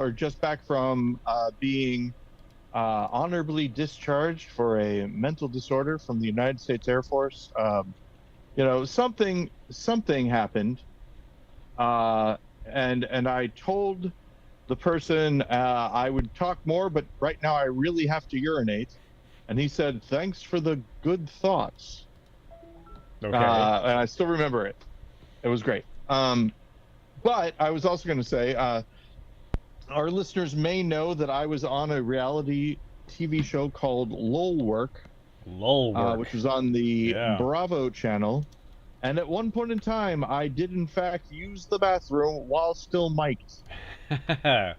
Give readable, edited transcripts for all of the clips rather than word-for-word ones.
or just back from being honorably discharged for a mental disorder from the United States Air Force. Something happened, and I told the person I would talk more, but right now I really have to urinate. And he said, "Thanks for the good thoughts." Okay. And I still remember it. It was great. But I was also going to say, our listeners may know that I was on a reality TV show called Lulwork, which was on the Bravo channel. And at one point in time, I did in fact use the bathroom while still mic'd. Classic.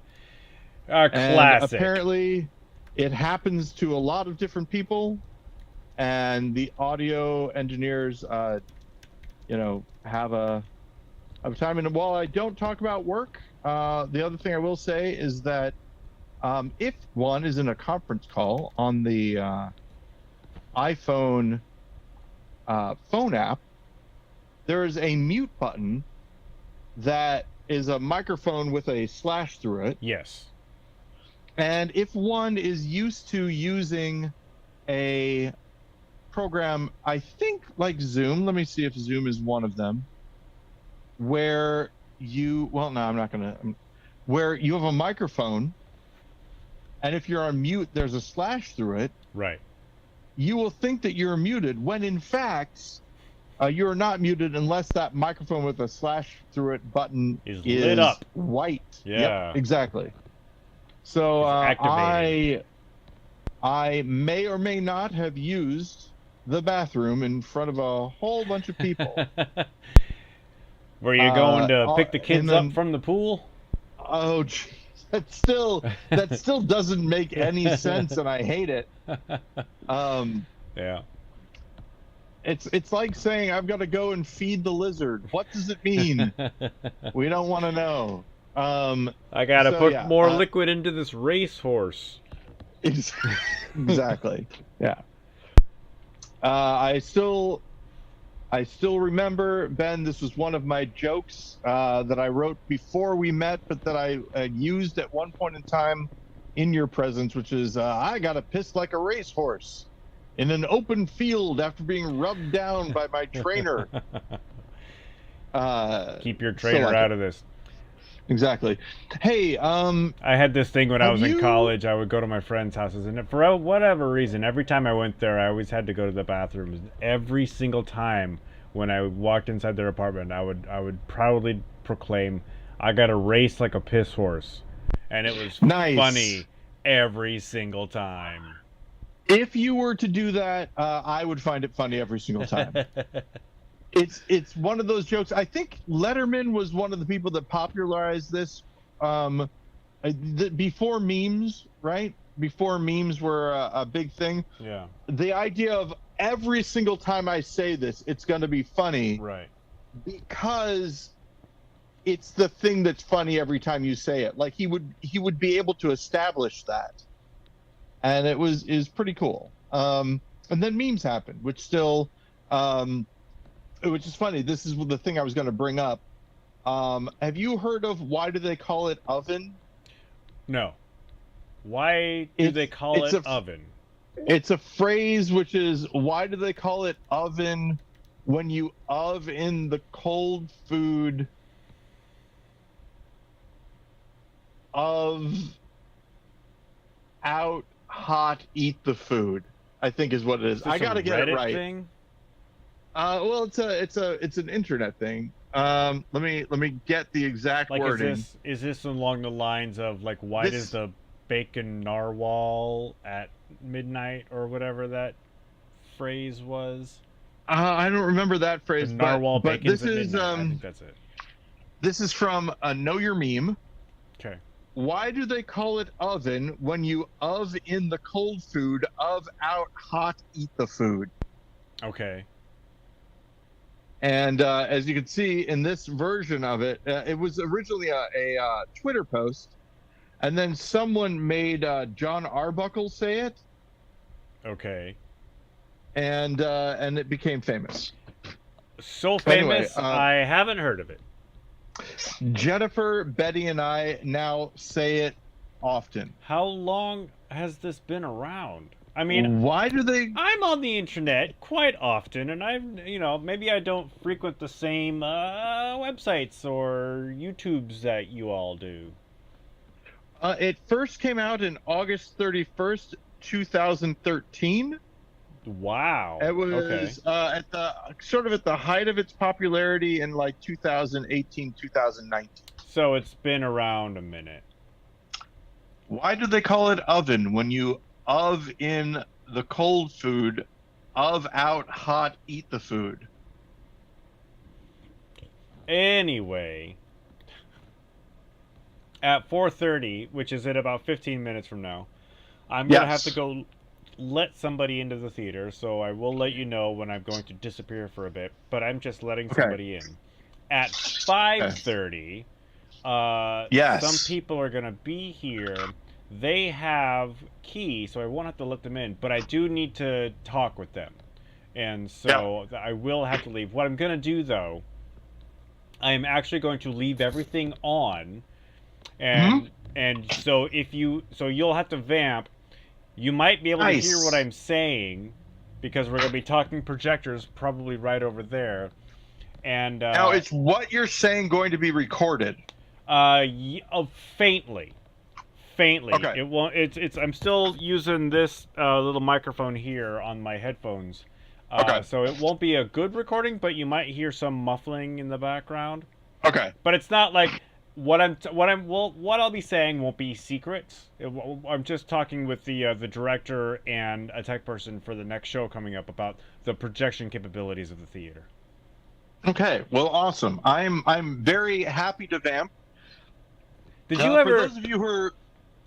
And apparently, it happens to a lot of different people, and the audio engineers, have a time. And while I don't talk about work, the other thing I will say is that if one is in a conference call on the iPhone phone app, there is a mute button that is a microphone with a slash through it. Yes. And if one is used to using a program, I think like Zoom, let me see if Zoom is one of them, where you have a microphone, and if you're on mute, there's a slash through it. Right. You will think that you're muted when in fact you're not muted unless that microphone with a slash through it button is lit up. White. Yeah. Yep, exactly. So I may or may not have used the bathroom in front of a whole bunch of people. Were you going to pick the kids up from the pool? Oh, geez. That still doesn't make any sense, and I hate it. Yeah. It's like saying I've got to go and feed the lizard. What does it mean? We don't want to know. I gotta put more liquid into this racehorse. Exactly. Yeah. I still remember, Ben, this was one of my jokes that I wrote before we met, but that I used at one point in time in your presence, which is, I got to piss like a racehorse in an open field after being rubbed down by my trainer. Keep your trainer out of this. Exactly. Hey, I had this thing when I was in college. I would go to my friends' houses, and for whatever reason, every time I went there, I always had to go to the bathroom. Every single time when I walked inside their apartment, I would proudly proclaim, "I got to race like a piss horse," and it was funny every single time. If you were to do that, I would find it funny every single time. It's one of those jokes. I think Letterman was one of the people that popularized this before memes, right? Before memes were a big thing. Yeah. The idea of every single time I say this, it's going to be funny. Right. Because it's the thing that's funny every time you say it. Like he would be able to establish that. And is pretty cool. And then memes happened, which still which is funny. This is the thing I was going to bring up. Have you heard of why do they call it oven? No. Why do they call it oven? It's a phrase which is, why do they call it oven when you in the cold food out hot eat the food, I think is what it is. I got to get it right. Thing? Well, it's an internet thing. Let me get the exact wording. Is this along the lines of like, why does the bacon narwhal at midnight or whatever that phrase was? I don't remember that phrase. The narwhal but bacon's at midnight. I think that's it. This is from Know Your Meme. Okay. Why do they call it oven when you in the cold food, out hot eat the food? Okay. And as you can see in this version of it, it was originally a Twitter post, and then someone made John Arbuckle say it. Okay. And it became famous. So famous, I haven't heard of it. Jennifer, Betty, and I now say it often. How long has this been around? I mean, Why do they? I'm on the internet quite often, and maybe I don't frequent the same websites or YouTubes that you all do. It first came out in August 31st, 2013. Wow. It was okay. at the height of its popularity in like 2018, 2019. So it's been around a minute. Why do they call it oven when you in the cold food, out hot eat the food? Anyway, at 4:30, which is in about 15 minutes from now, I'm going to have to go let somebody into the theater, so I will let you know when I'm going to disappear for a bit, but I'm just letting somebody in. At 5:30, some people are going to be here. They have keys, so I won't have to let them in, but I do need to talk with them. And so I will have to leave. What I'm going to do, though, I'm actually going to leave everything on. And so you'll have to vamp. You might be able to hear what I'm saying because we're going to be talking projectors probably right over there. And now is what you're saying going to be recorded? Faintly. Okay. It won't. It's. I'm still using this little microphone here on my headphones. So it won't be a good recording, but you might hear some muffling in the background. Okay. But it's not like what I'll be saying won't be secret. I'm just talking with the director and a tech person for the next show coming up about the projection capabilities of the theater. Okay. Well, awesome. I'm very happy to vamp. Did you ever? For those of you who are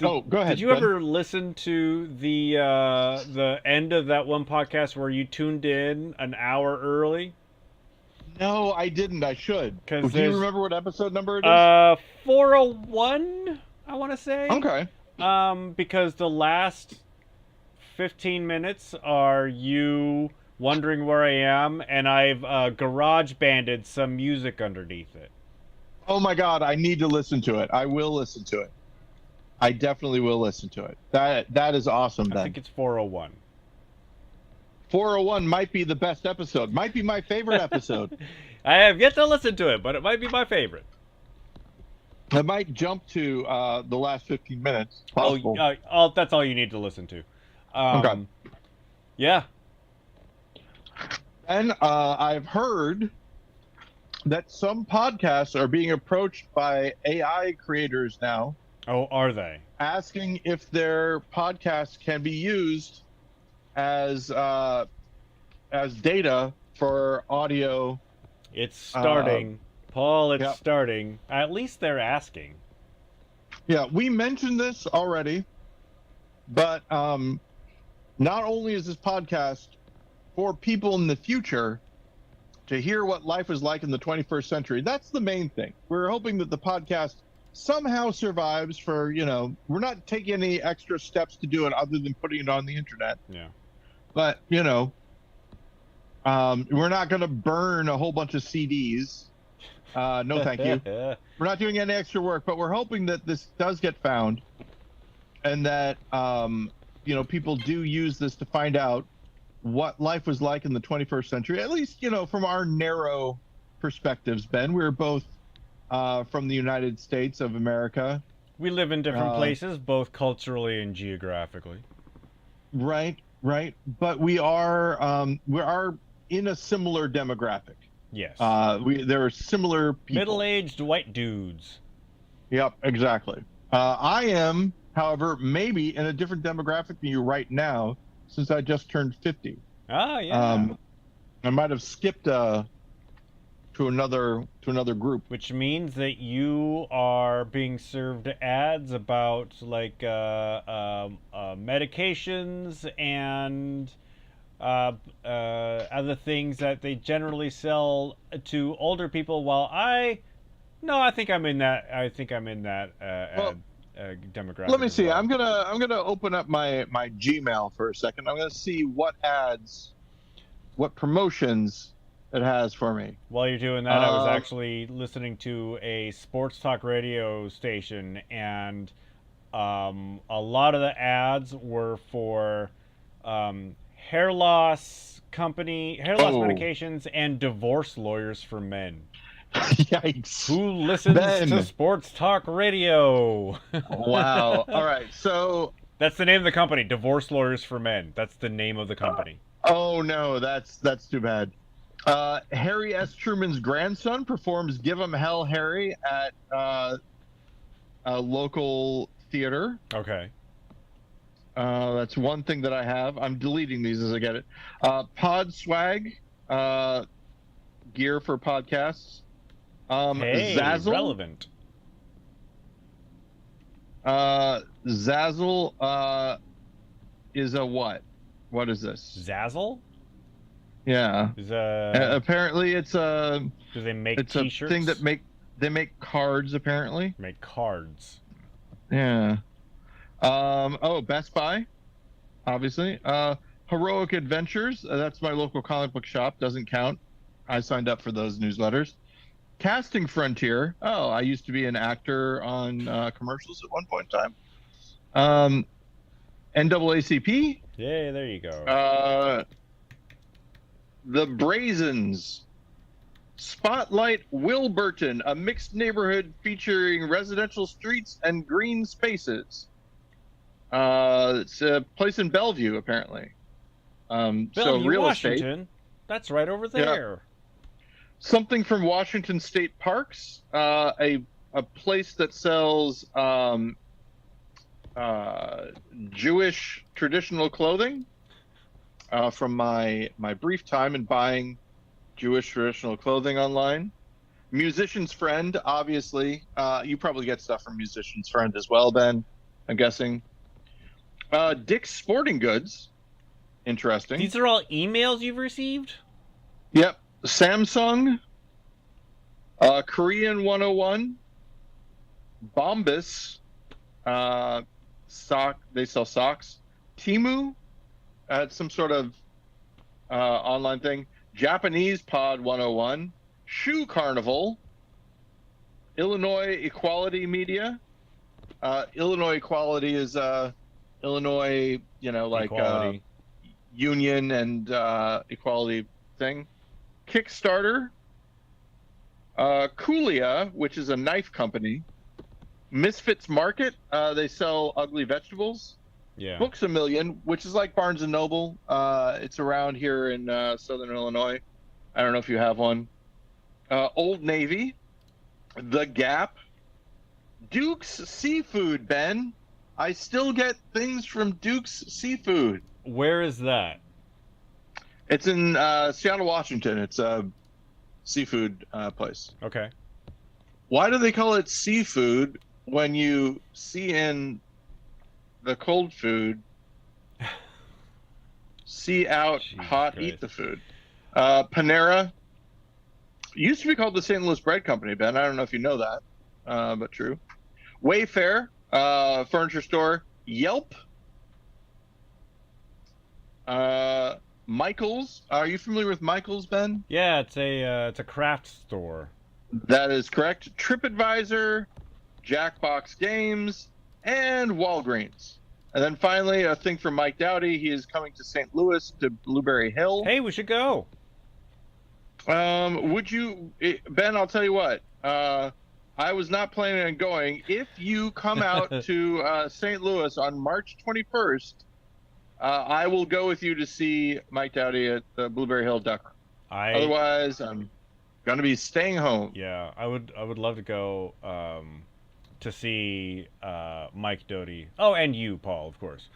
go ahead. Did you ever listen to the end of that one podcast where you tuned in an hour early? No, I didn't. I should. Do you remember what episode number it is? 401, I want to say. Okay. Because the last 15 minutes are you wondering where I am, and I've garage banded some music underneath it. Oh my God, I need to listen to it. I will listen to it. I definitely will listen to it. That is awesome. I think it's 401. 401 might be the best episode. Might be my favorite episode. I have yet to listen to it, but it might be my favorite. I might jump to the last 15 minutes. Possible. That's all you need to listen to. Okay. Yeah. And I've heard that some podcasts are being approached by AI creators now. Oh, are they? Asking if their podcasts can be used as data for audio. It's starting, Paul. It's starting. At least they're asking. Yeah, we mentioned this already, but not only is this podcast for people in the future to hear what life is like in the 21st century. That's the main thing. We're hoping that the podcast somehow survives for, we're not taking any extra steps to do it other than putting it on the internet. Yeah. But, we're not going to burn a whole bunch of CDs. No, thank you. We're not doing any extra work, but we're hoping that this does get found and that, people do use this to find out what life was like in the 21st century, at least, from our narrow perspectives, Ben. We're both from the United States of America. We live in different places, both culturally and geographically. Right. But we are in a similar demographic. Yes. There are similar people. Middle-aged white dudes. Yep, exactly. I am, however, maybe in a different demographic than you right now, since I just turned 50. Ah, yeah. I might have skipped to another group. Which means that you are being served ads about medications and other things that they generally sell to older people. While I think I'm in that. Demographic. Let me see. Well. I'm gonna open up my Gmail for a second. I'm gonna see what ads, what promotions It has for me. While you're doing that, I was actually listening to a sports talk radio station, and a lot of the ads were for hair loss medications, and divorce lawyers for men. Yikes. Who listens to sports talk radio? Wow. All right. So that's the name of the company, Divorce Lawyers for Men. That's the name of the company. Oh no, that's too bad. Harry S. Truman's grandson performs "Give 'Em Hell, Harry" at a local theater. Okay. That's one thing that I have. I'm deleting these as I get it. Pod swag, gear for podcasts. Hey, Zazzle. relevant. Zazzle is a what? What is this? Zazzle? Yeah. Apparently it's a. Do they make it's T-shirts? A thing that they make cards apparently. Make cards. Yeah. Best Buy, obviously. Heroic Adventures. That's my local comic book shop. Doesn't count. I signed up for those newsletters. Casting Frontier. Oh, I used to be an actor on commercials at one point in time. NAACP. Yeah, there you go. The Brazens. Spotlight Wilburton, a mixed neighborhood featuring residential streets and green spaces. It's a place in Bellevue, apparently. Bellevue, so real Washington. estate. That's right over there. Yeah. Something from Washington State Parks. A place that sells Jewish traditional clothing. From my brief time in buying Jewish traditional clothing online. Musician's Friend, obviously. You probably get stuff from Musician's Friend as well, Ben, I'm guessing. Dick's Sporting Goods. Interesting. These are all emails you've received? Yep. Samsung. Korean 101. Bombas. They sell socks. Temu. Some sort of online thing. Japanese Pod 101, Shoe Carnival, Illinois Equality Media. Illinois Equality is Illinois, like union and equality thing. Kickstarter, Coolia, which is a knife company. Misfits Market, they sell ugly vegetables. Yeah. Books A Million, which is like Barnes and Noble. It's around here in Southern Illinois. I don't know if you have one. Old Navy, The Gap, Duke's Seafood, Ben. I still get things from Duke's Seafood. Where is that? It's in Seattle, Washington. It's a seafood place. Okay. Why do they call it seafood when you see in the cold food, see out, hot, Christ. Eat the food? Panera used to be called the St. Louis Bread Company, Ben. I don't know if you know that, but true. Wayfair, furniture store. Yelp. Michaels. Are you familiar with Michaels, Ben? Yeah, it's a craft store. That is correct. TripAdvisor, Jackbox Games, and Walgreens. And then finally, a thing from Mike Dowdy. He is coming to St. Louis to Blueberry Hill. Hey, we should go. Would you, Ben? I'll tell you what. I was not planning on going. If you come out to St. Louis on March 21st, I will go with you to see Mike Dowdy at the Blueberry Hill Duck Run. Otherwise, I'm going to be staying home. Yeah, I would love to go to see Mike Doty. Oh, and you, Paul, of course.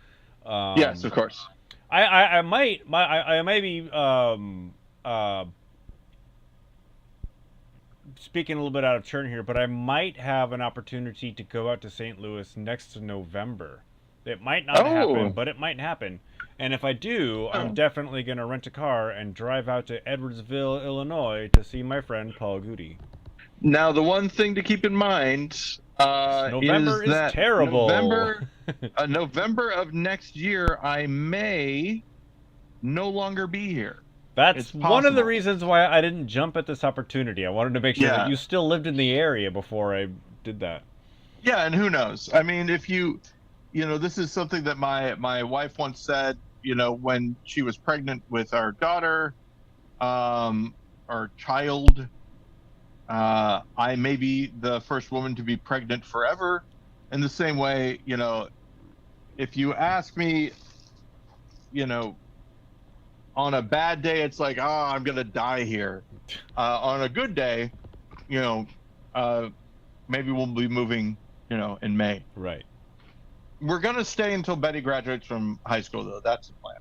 Yes, of course. I might be speaking a little bit out of turn here, but I might have an opportunity to go out to St. Louis next November. It might not happen, but it might happen. And if I do, I'm definitely going to rent a car and drive out to Edwardsville, Illinois to see my friend Paul Goody. Now, the one thing to keep in mind November is that terrible. November of next year, I may no longer be here. That's one of the reasons why I didn't jump at this opportunity. I wanted to make sure that you still lived in the area before I did that. Yeah, and who knows? I mean, if you know, this is something that my wife once said, you know, when she was pregnant with our daughter, our child, I may be the first woman to be pregnant forever. In the same way, you know, if you ask me, you know, on a bad day, it's like, oh, I'm gonna die here. On a good day, you know, maybe we'll be moving, you know, in May. Right. We're gonna stay until Betty graduates from high school, though. That's the plan.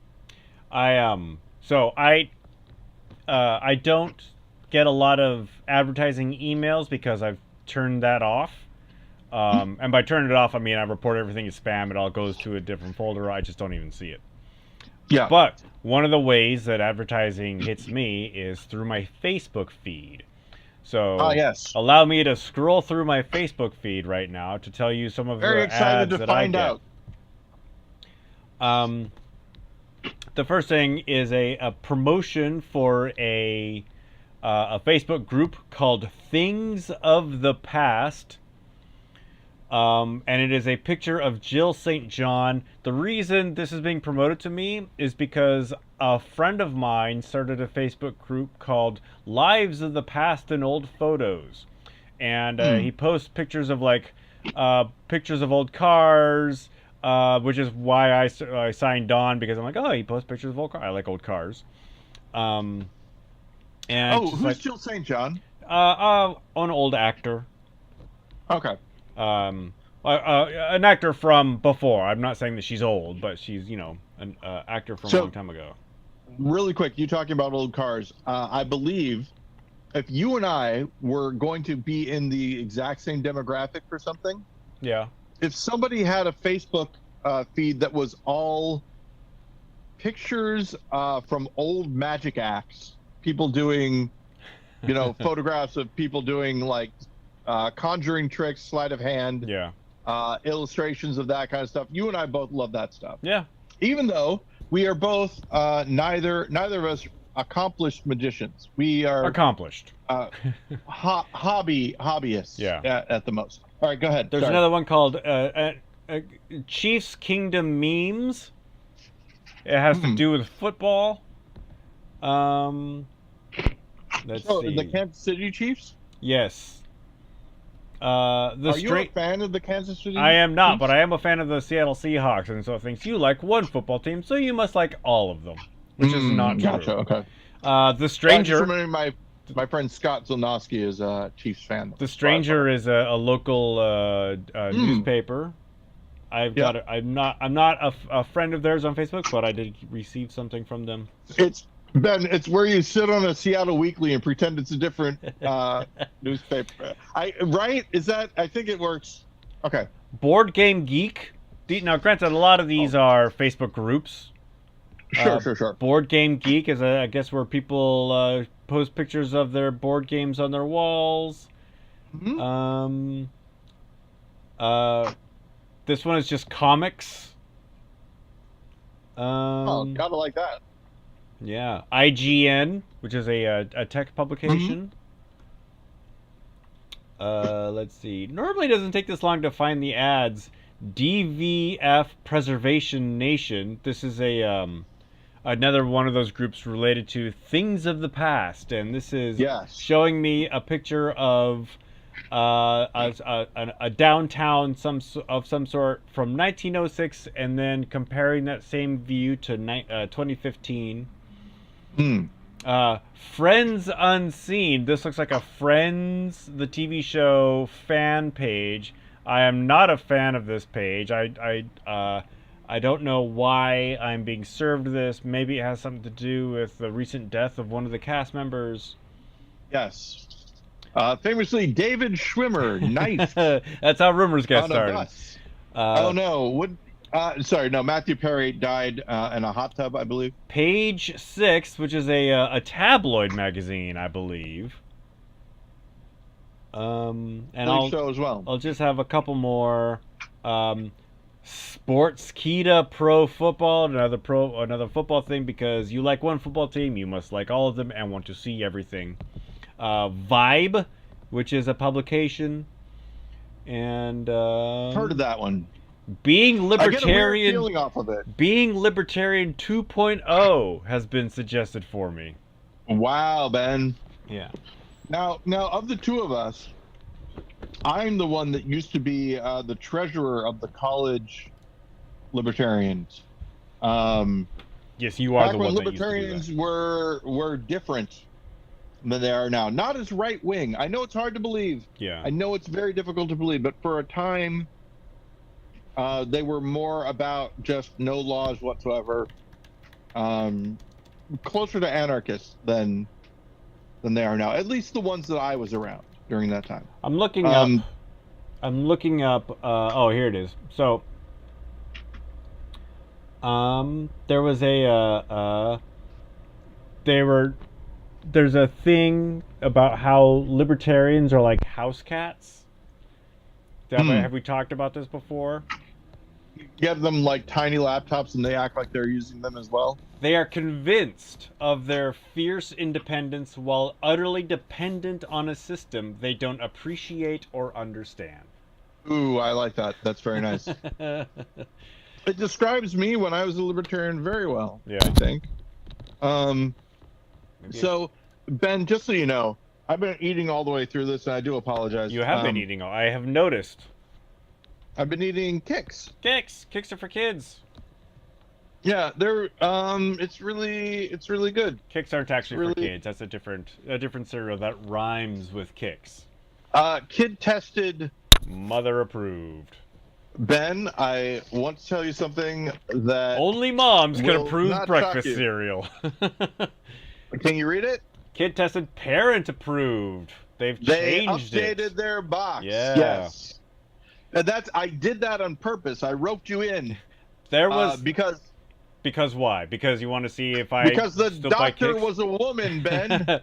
I don't get a lot of advertising emails because I've turned that off. And by turning it off, I mean I report everything as spam. It all goes to a different folder. I just don't even see it. Yeah. But one of the ways that advertising hits me is through my Facebook feed. So yes. Allow me to scroll through my Facebook feed right now to tell you some of the ads that I get. The first thing is a promotion for a Facebook group called Things of the Past. And it is a picture of Jill St. John. The reason this is being promoted to me is because a friend of mine started a Facebook group called Lives of the Past and Old Photos. And he posts pictures of pictures of old cars, which is why I signed on, because I'm like, oh, he posts pictures of old cars. I like old cars. And who's Jill St. John? An old actor. Okay. An actor from before. I'm not saying that she's old, but she's, you know, an actor from a long time ago. Really quick, you talking about old cars. I believe if you and I were going to be in the exact same demographic for something, yeah. If somebody had a Facebook feed that was all pictures from old magic acts, people doing, you know, photographs of people doing like conjuring tricks, sleight of hand, illustrations of that kind of stuff. You and I both love that stuff. Yeah. Even though we are both neither of us accomplished magicians. We are accomplished hobbyists. Yeah. At the most. All right, go ahead. There's another one called Chiefs Kingdom Memes. It has to do with football. Let's see. The Kansas City Chiefs? Yes. Are you a fan of the Kansas City Chiefs? I am not, but I am a fan of the Seattle Seahawks, and so it thinks you like one football team, so you must like all of them, which is not true. Gotcha, okay. The Stranger... My friend Scott Zilnowski is a Chiefs fan. The Stranger is a local newspaper. I'm not a friend of theirs on Facebook, but I did receive something from them. It's where you sit on a Seattle Weekly and pretend it's a different newspaper. Right? Is that? I think it works. Okay. Board Game Geek. Now, granted, a lot of these are Facebook groups. Sure. Board Game Geek is, I guess, where people post pictures of their board games on their walls. Mm-hmm. This one is just comics. Gotta like that. Yeah. IGN, which is a tech publication. Let's see. Normally it doesn't take this long to find the ads. DVF Preservation Nation. This is another one of those groups related to Things of the Past, and this is showing me a picture of a downtown of some sort from 1906, and then comparing that same view to 2015. Friends Unseen. This looks like a Friends, the TV show, fan page. I am not a fan of this page. I don't know why I'm being served this. Maybe it has something to do with the recent death of one of the cast members. Yes. Famously, David Schwimmer knifed. That's how rumors get started. Oh no! Matthew Perry died in a hot tub, I believe. Page 6, which is a tabloid magazine, I believe. And I think so as well. I'll just have a couple more. Sportskeeda Pro Football, another football thing, because you like one football team, you must like all of them and want to see everything. Vibe, which is a publication, and Heard of that one. Being Libertarian. I get a weird feeling off of it. Being Libertarian 2.0 has been suggested for me. Wow, Ben. Yeah. Now, of the two of us, I'm the one that used to be the treasurer of the college libertarians. Yes, you are back the when one libertarians that used to do that. were different than they are now. Not as right wing. I know it's hard to believe. Yeah. I know it's very difficult to believe, but for a time, they were more about just no laws whatsoever. Closer to anarchists than they are now. At least the ones that I was around during that time. I'm looking up. Oh, here it is. So, there was there's a thing about how libertarians are like house cats. Have we talked about this before? Give them like tiny laptops and they act like they're using them as well. They are convinced of their fierce independence while utterly dependent on a system they don't appreciate or understand. Ooh, I like that. That's very nice. It describes me when I was a libertarian very well, yeah. I think. So, Ben, just so you know, I've been eating all the way through this, and I do apologize. You have been eating. I have noticed. I've been eating Kix. Kix are for kids. Yeah, they're it's really good. Kix aren't actually for kids. That's a different cereal that rhymes with Kix. Kid tested, mother approved. Ben, I want to tell you something that only moms can approve breakfast cereal. Can you read it? Kid tested, parent approved. They updated their box. Yeah. Yes. And I did that on purpose. I roped you in. There was because why? Because you want to see if I because the doctor was a woman, Ben.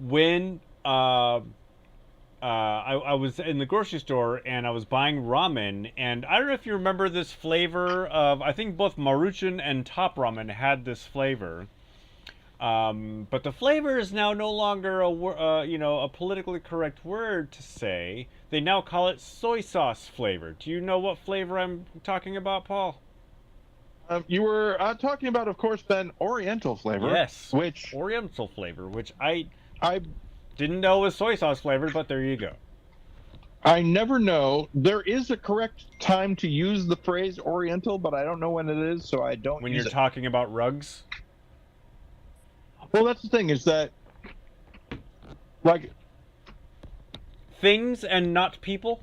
When I was in the grocery store and I was buying ramen, and I don't know if you remember this flavor of, I think both Maruchan and Top Ramen had this flavor. But the flavor is now no longer a politically correct word to say. They now call it soy sauce flavor. Do you know what flavor I'm talking about, Paul? You were talking about, of course, Ben, Oriental flavor. Yes, which Oriental flavor, which I didn't know was soy sauce flavored, but there you go. I never know. There is a correct time to use the phrase Oriental, but I don't know when it is, so I don't. When you're talking about rugs. Well, that's the thing, is that, like, things and not people?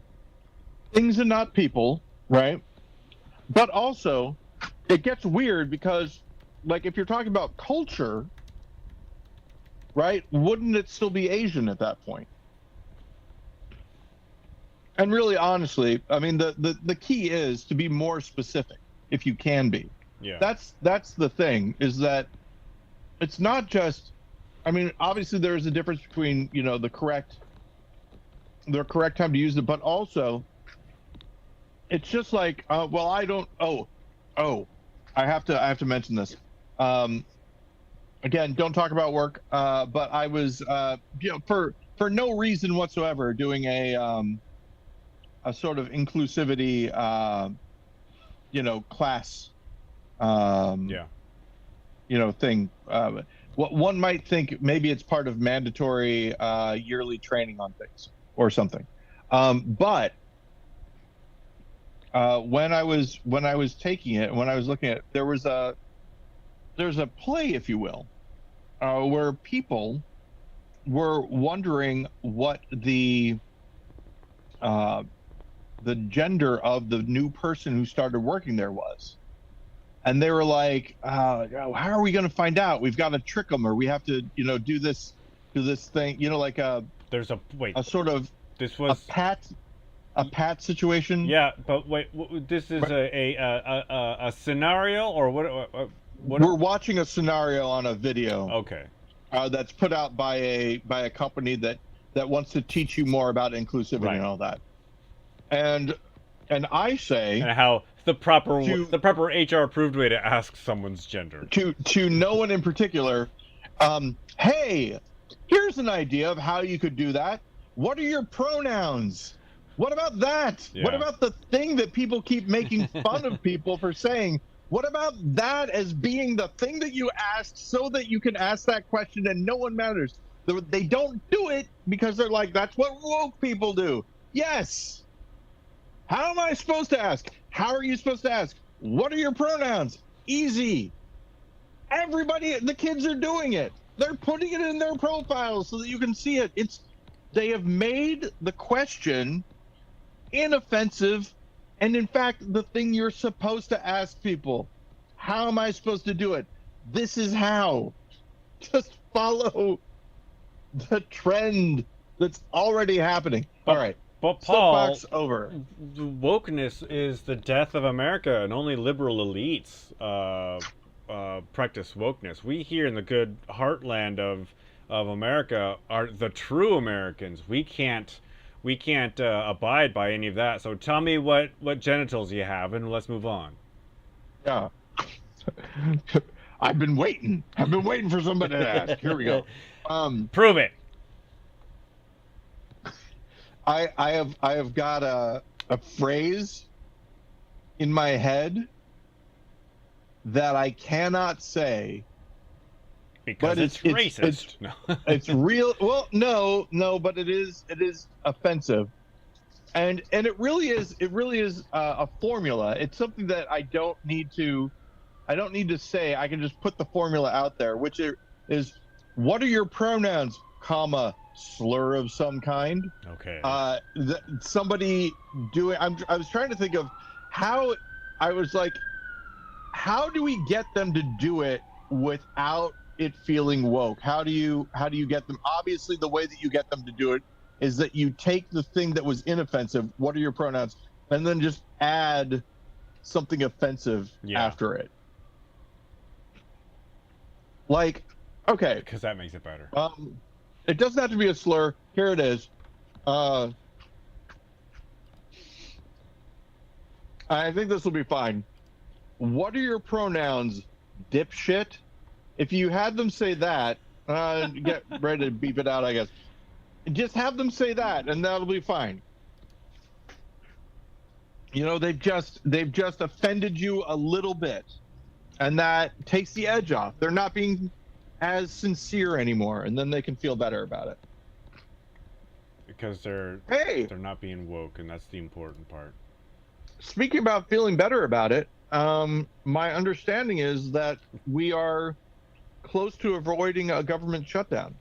Things and not people, right? But also, it gets weird because, like, if you're talking about culture, right, wouldn't it still be Asian at that point? And really, honestly, I mean, the key is to be more specific, if you can be. Yeah. That's the thing, is that it's not just, I mean, obviously there is a difference between, the correct time to use it, but also it's just like, well, I don't, I have to mention this. Again, don't talk about work, but I was, for no reason whatsoever, doing a sort of inclusivity, class, thing. What one might think, maybe it's part of mandatory yearly training on things or something. But when I was taking it, when I was looking at it, there's a play, if you will, where people were wondering what the gender of the new person who started working there was. And they were like, how are we going to find out? We've got to trick them, or we have to, do this thing, like there's a sort of, this was a pat situation. Yeah, but wait, this is a scenario, or what? We're watching a scenario on a video. Okay. That's put out by a company that wants to teach you more about inclusivity and all that. And And I say, and how the proper to HR approved way to ask someone's gender. To no one in particular, hey, here's an idea of how you could do that. What are your pronouns? What about that? Yeah. What about the thing that people keep making fun of people for saying? What about that as being the thing that you asked so that you can ask that question and no one matters? They don't do it because they're like, that's what woke people do. Yes. How am I supposed to ask? How are you supposed to ask? What are your pronouns? Easy. Everybody, the kids are doing it. They're putting it in their profiles so that you can see it. They have made the question inoffensive, and in fact, the thing you're supposed to ask people. How am I supposed to do it? This is how. Just follow the trend that's already happening. All right. But Paul, over. Wokeness is the death of America, and only liberal elites practice wokeness. We here in the good heartland of America are the true Americans. We can't abide by any of that. So tell me what genitals you have, and let's move on. Yeah. I've been waiting for somebody to ask. Here we go. Prove it. I have got a phrase in my head that I cannot say because it's racist. It's real. Well, no, but it is offensive, and it really is a formula. It's something that I don't need to say. I can just put the formula out there, which is what are your pronouns, comma, slur of some kind. Okay. Somebody doing. I was trying to think of how. I was like, how do we get them to do it without it feeling woke? How do you get them? Obviously, the way that you get them to do it is that you take the thing that was inoffensive. What are your pronouns? And then just add something offensive after it. Like, okay, because that makes it better. It doesn't have to be a slur. Here it is. I think this will be fine. What are your pronouns, dipshit? If you had them say that, get ready to beep it out, I guess. Just have them say that, and that'll be fine. You know, they've just offended you a little bit, and that takes the edge off. They're not being as sincere anymore, and then they can feel better about it. Because they're not being woke, and that's the important part. Speaking about feeling better about it, my understanding is that we are close to avoiding a government shutdown.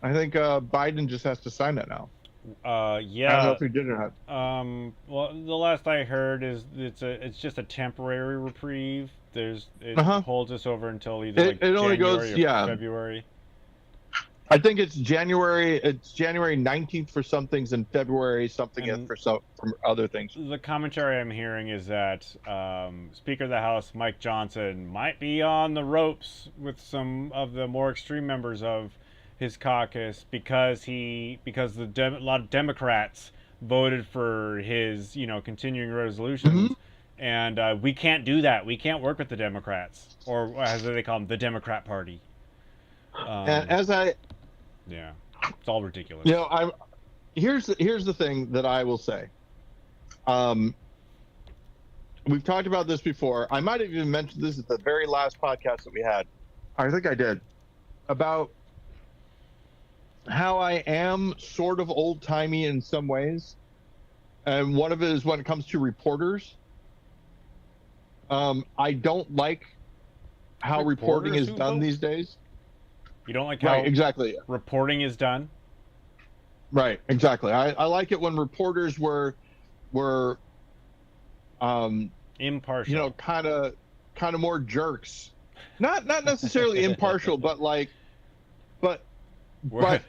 I think Biden just has to sign it now. Yeah. I don't know if he did or not. Well, the last I heard is it's just a temporary reprieve. It holds us over until either January or February. I think it's January 19th for some things and February something for other things. The commentary I'm hearing is that Speaker of the House Mike Johnson might be on the ropes with some of the more extreme members of his caucus because a lot of Democrats voted for his continuing resolutions. And we can't do that. We can't work with the Democrats, or as they call them, the Democrat Party. And yeah, it's all ridiculous. Here's the thing that I will say. We've talked about this before. I might have even mentioned this at the very last podcast that we had. I think I did. About how I am sort of old-timey in some ways. And one of it is when it comes to reporters. I don't like how reporting is done these days. You don't like how exactly reporting is done? Right, exactly. I like it when reporters were impartial. Kind of more jerks. Not necessarily impartial, but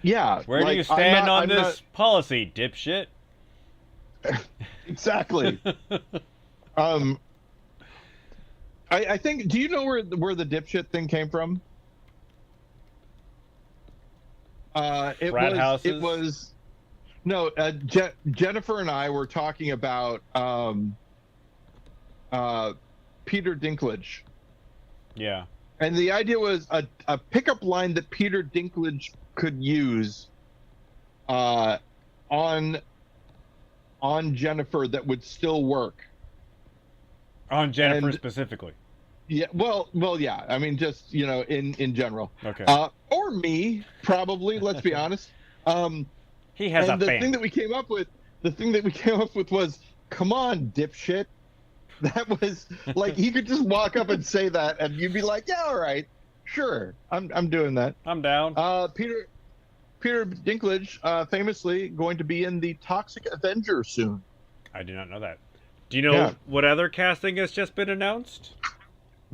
yeah. Where do you stand on this policy, dipshit? Exactly. I think. Do you know where the dipshit thing came from? Jennifer and I were talking about Peter Dinklage. Yeah. And the idea was a pickup line that Peter Dinklage could use on Jennifer that would still work. On Jennifer specifically. Yeah, well, yeah. I mean, just in general. Okay. Or me, probably. Let's be honest. He has a fan. The thing that we came up with was, "Come on, dipshit." That was like he could just walk up and say that, and you'd be like, "Yeah, all right, sure, I'm doing that. I'm down." Peter Dinklage, famously going to be in the Toxic Avenger soon. I do not know that. Do you know what other casting has just been announced?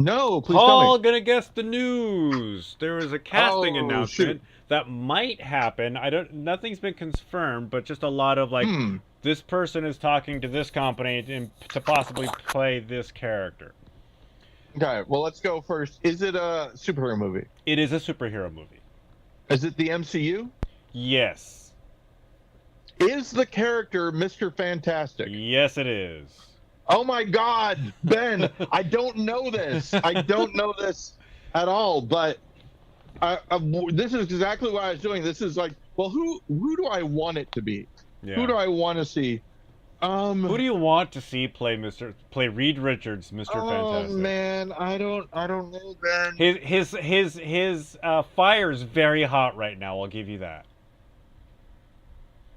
No, please Paul tell me. gonna guess the news. There is a casting announcement that might happen. Nothing's been confirmed, but just a lot of like, this person is talking to this company to possibly play this character. Okay, well, let's go first. Is it a superhero movie? It is a superhero movie. Is it the MCU? Yes. Is the character Mr. Fantastic? Yes, it is. Oh my God, Ben! I don't know this. I don't know this at all. But this is exactly what I was doing. This is like, well, who do I want it to be? Yeah. Who do I want to see? Who do you want to see play Reed Richards, Mr. Fantastic? Oh man, I don't know, Ben. His fire's very hot right now. I'll give you that.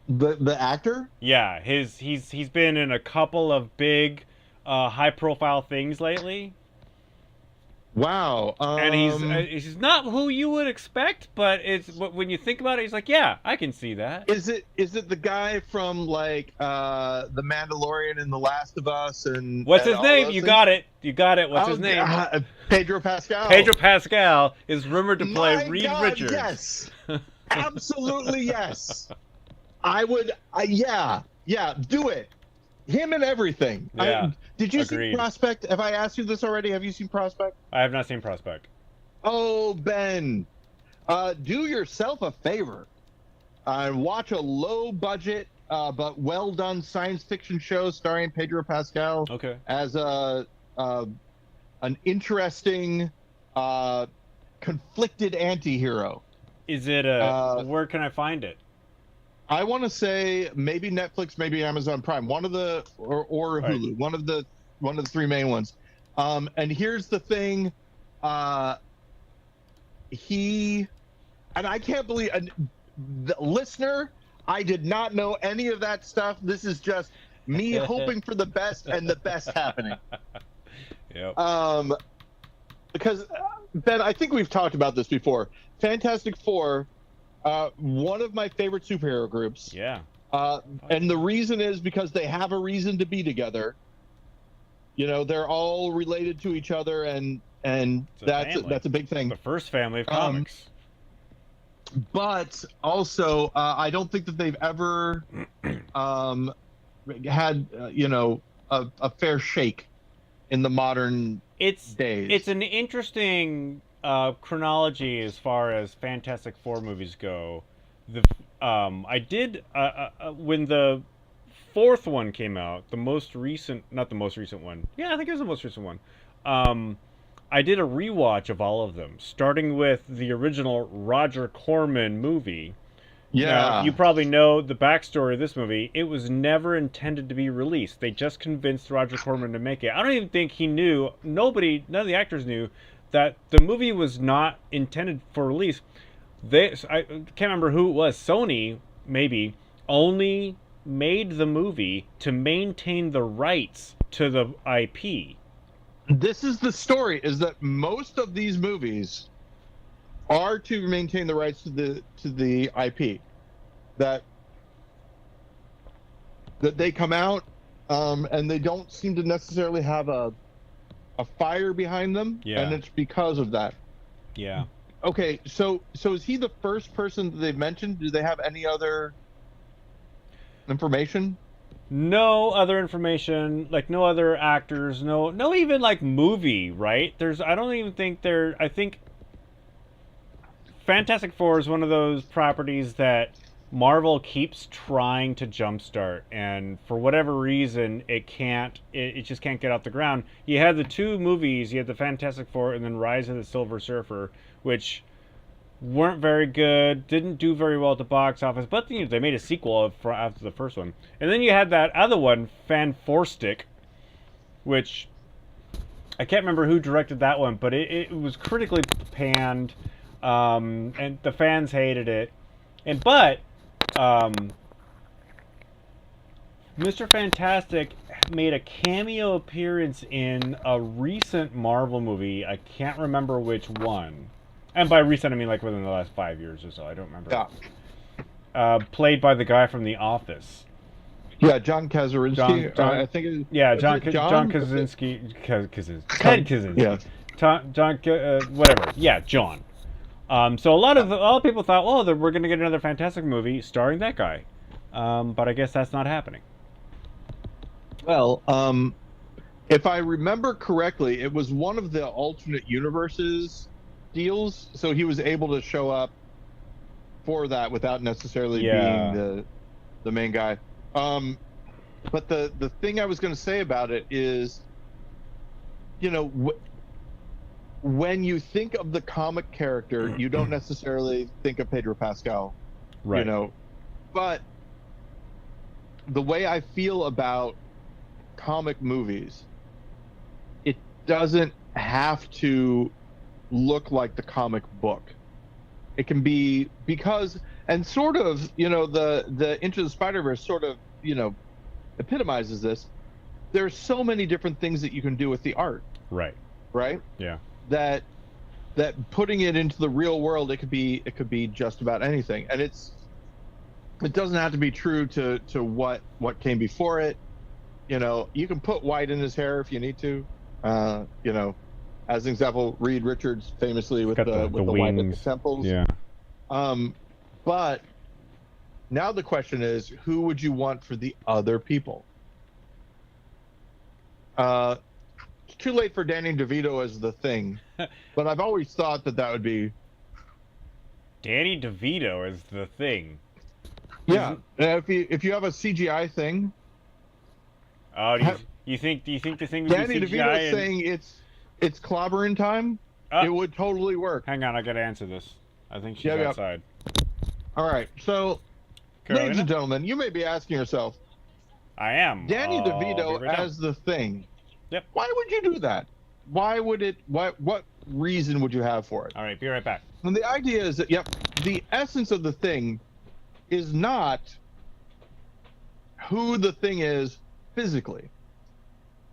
The actor? Yeah, he's been in a couple of big, high-profile things lately. Wow. And he's not who you would expect, but when you think about it, he's like, yeah, I can see that. Is it the guy from like The Mandalorian and The Last of Us and what's his name? You got it. What's his name? Pedro Pascal. Pedro Pascal is rumored to play Reed Richards. Yes, absolutely yes. I would. Yeah, do it. Him and everything. Yeah. Did you see Prospect? Have I asked you this already? Have you seen Prospect? I have not seen Prospect. Oh, Ben, do yourself a favor and watch a low-budget but well-done science fiction show starring Pedro Pascal. Okay. As an interesting, conflicted anti-hero. Is it where can I find it? I want to say maybe Netflix, maybe Amazon Prime, one of the or Hulu, right. one of the three main ones. And here's the thing, and I can't believe, the listener, I did not know any of that stuff. This is just me hoping for the best and the best happening. Yep. Because Ben, I think we've talked about this before. Fantastic Four. One of my favorite superhero groups. Yeah. And the reason is because they have a reason to be together. They're all related to each other, and that's a big thing. The first family of comics. But also, I don't think that they've ever had a fair shake in the modern days. It's an interesting chronology as far as Fantastic Four movies go. I did when the fourth one came out, not the most recent one. Yeah, I think it was the most recent one. I did a rewatch of all of them, starting with the original Roger Corman movie. Yeah. Now, you probably know the backstory of this movie. It was never intended to be released. They just convinced Roger Corman to make it. I don't even think he knew, none of the actors knew that the movie was not intended for release. I can't remember who it was. Sony, maybe, only made the movie to maintain the rights to the IP. This is the story, is that most of these movies are to maintain the rights to the IP. That they come out, and they don't seem to necessarily have a fire behind them, and it's because of that. Yeah. Okay, so is he the first person that they've mentioned? Do they have any other information? No other information, like no other actors, no even like movie, right? I think Fantastic Four is one of those properties that Marvel keeps trying to jumpstart, and for whatever reason, it can't. It just can't get off the ground. You had the two movies. You had the Fantastic Four, and then Rise of the Silver Surfer, which weren't very good. Didn't do very well at the box office, but they made a sequel after the first one. And then you had that other one, Fan-4stick, which I can't remember who directed that one, but it was critically panned, and the fans hated it. But Mr. Fantastic made a cameo appearance in a recent Marvel movie. I can't remember which one. And by recent, I mean like within the last 5 years or so. I don't remember. Yeah. Played by the guy from The Office. Yeah, John Krasinski. I think it's... Yeah, John Krasinski. Ted Kaczynski. Yeah. John, whatever. Yeah, John. So a lot of people thought, oh, that we're going to get another Fantastic movie starring that guy. But I guess that's not happening. Well, if I remember correctly, it was one of the alternate universes deals, so he was able to show up for that without necessarily being the main guy. But the thing I was going to say about it is, when you think of the comic character, you don't necessarily think of Pedro Pascal, right? But the way I feel about comic movies, it doesn't have to look like the comic book. It can be because, and sort of, the Into the Spider-Verse sort of, epitomizes this. There's so many different things that you can do with the art. Right. Yeah. That putting it into the real world, it could be just about anything, and it doesn't have to be true to what came before it. You can put white in his hair if you need to. As an example, Reed Richards famously with the white at the temples. Yeah. But now the question is, who would you want for the other people? It's too late for Danny DeVito as the Thing, but I've always thought that would be Danny DeVito as the Thing. Yeah. If you have a CGI Thing. Oh, do you think the Thing would Danny be CGI? DeVito saying it's clobbering time, it would totally work. Hang on, I gotta answer this. I think she's outside. All right, so Carolina? Ladies and gentlemen, you may be asking yourself, I am. Danny DeVito as the Thing. Yep. Why would you do that? Why would it? What reason would you have for it? All right, be right back. And the idea is that, the essence of the Thing is not who the Thing is physically,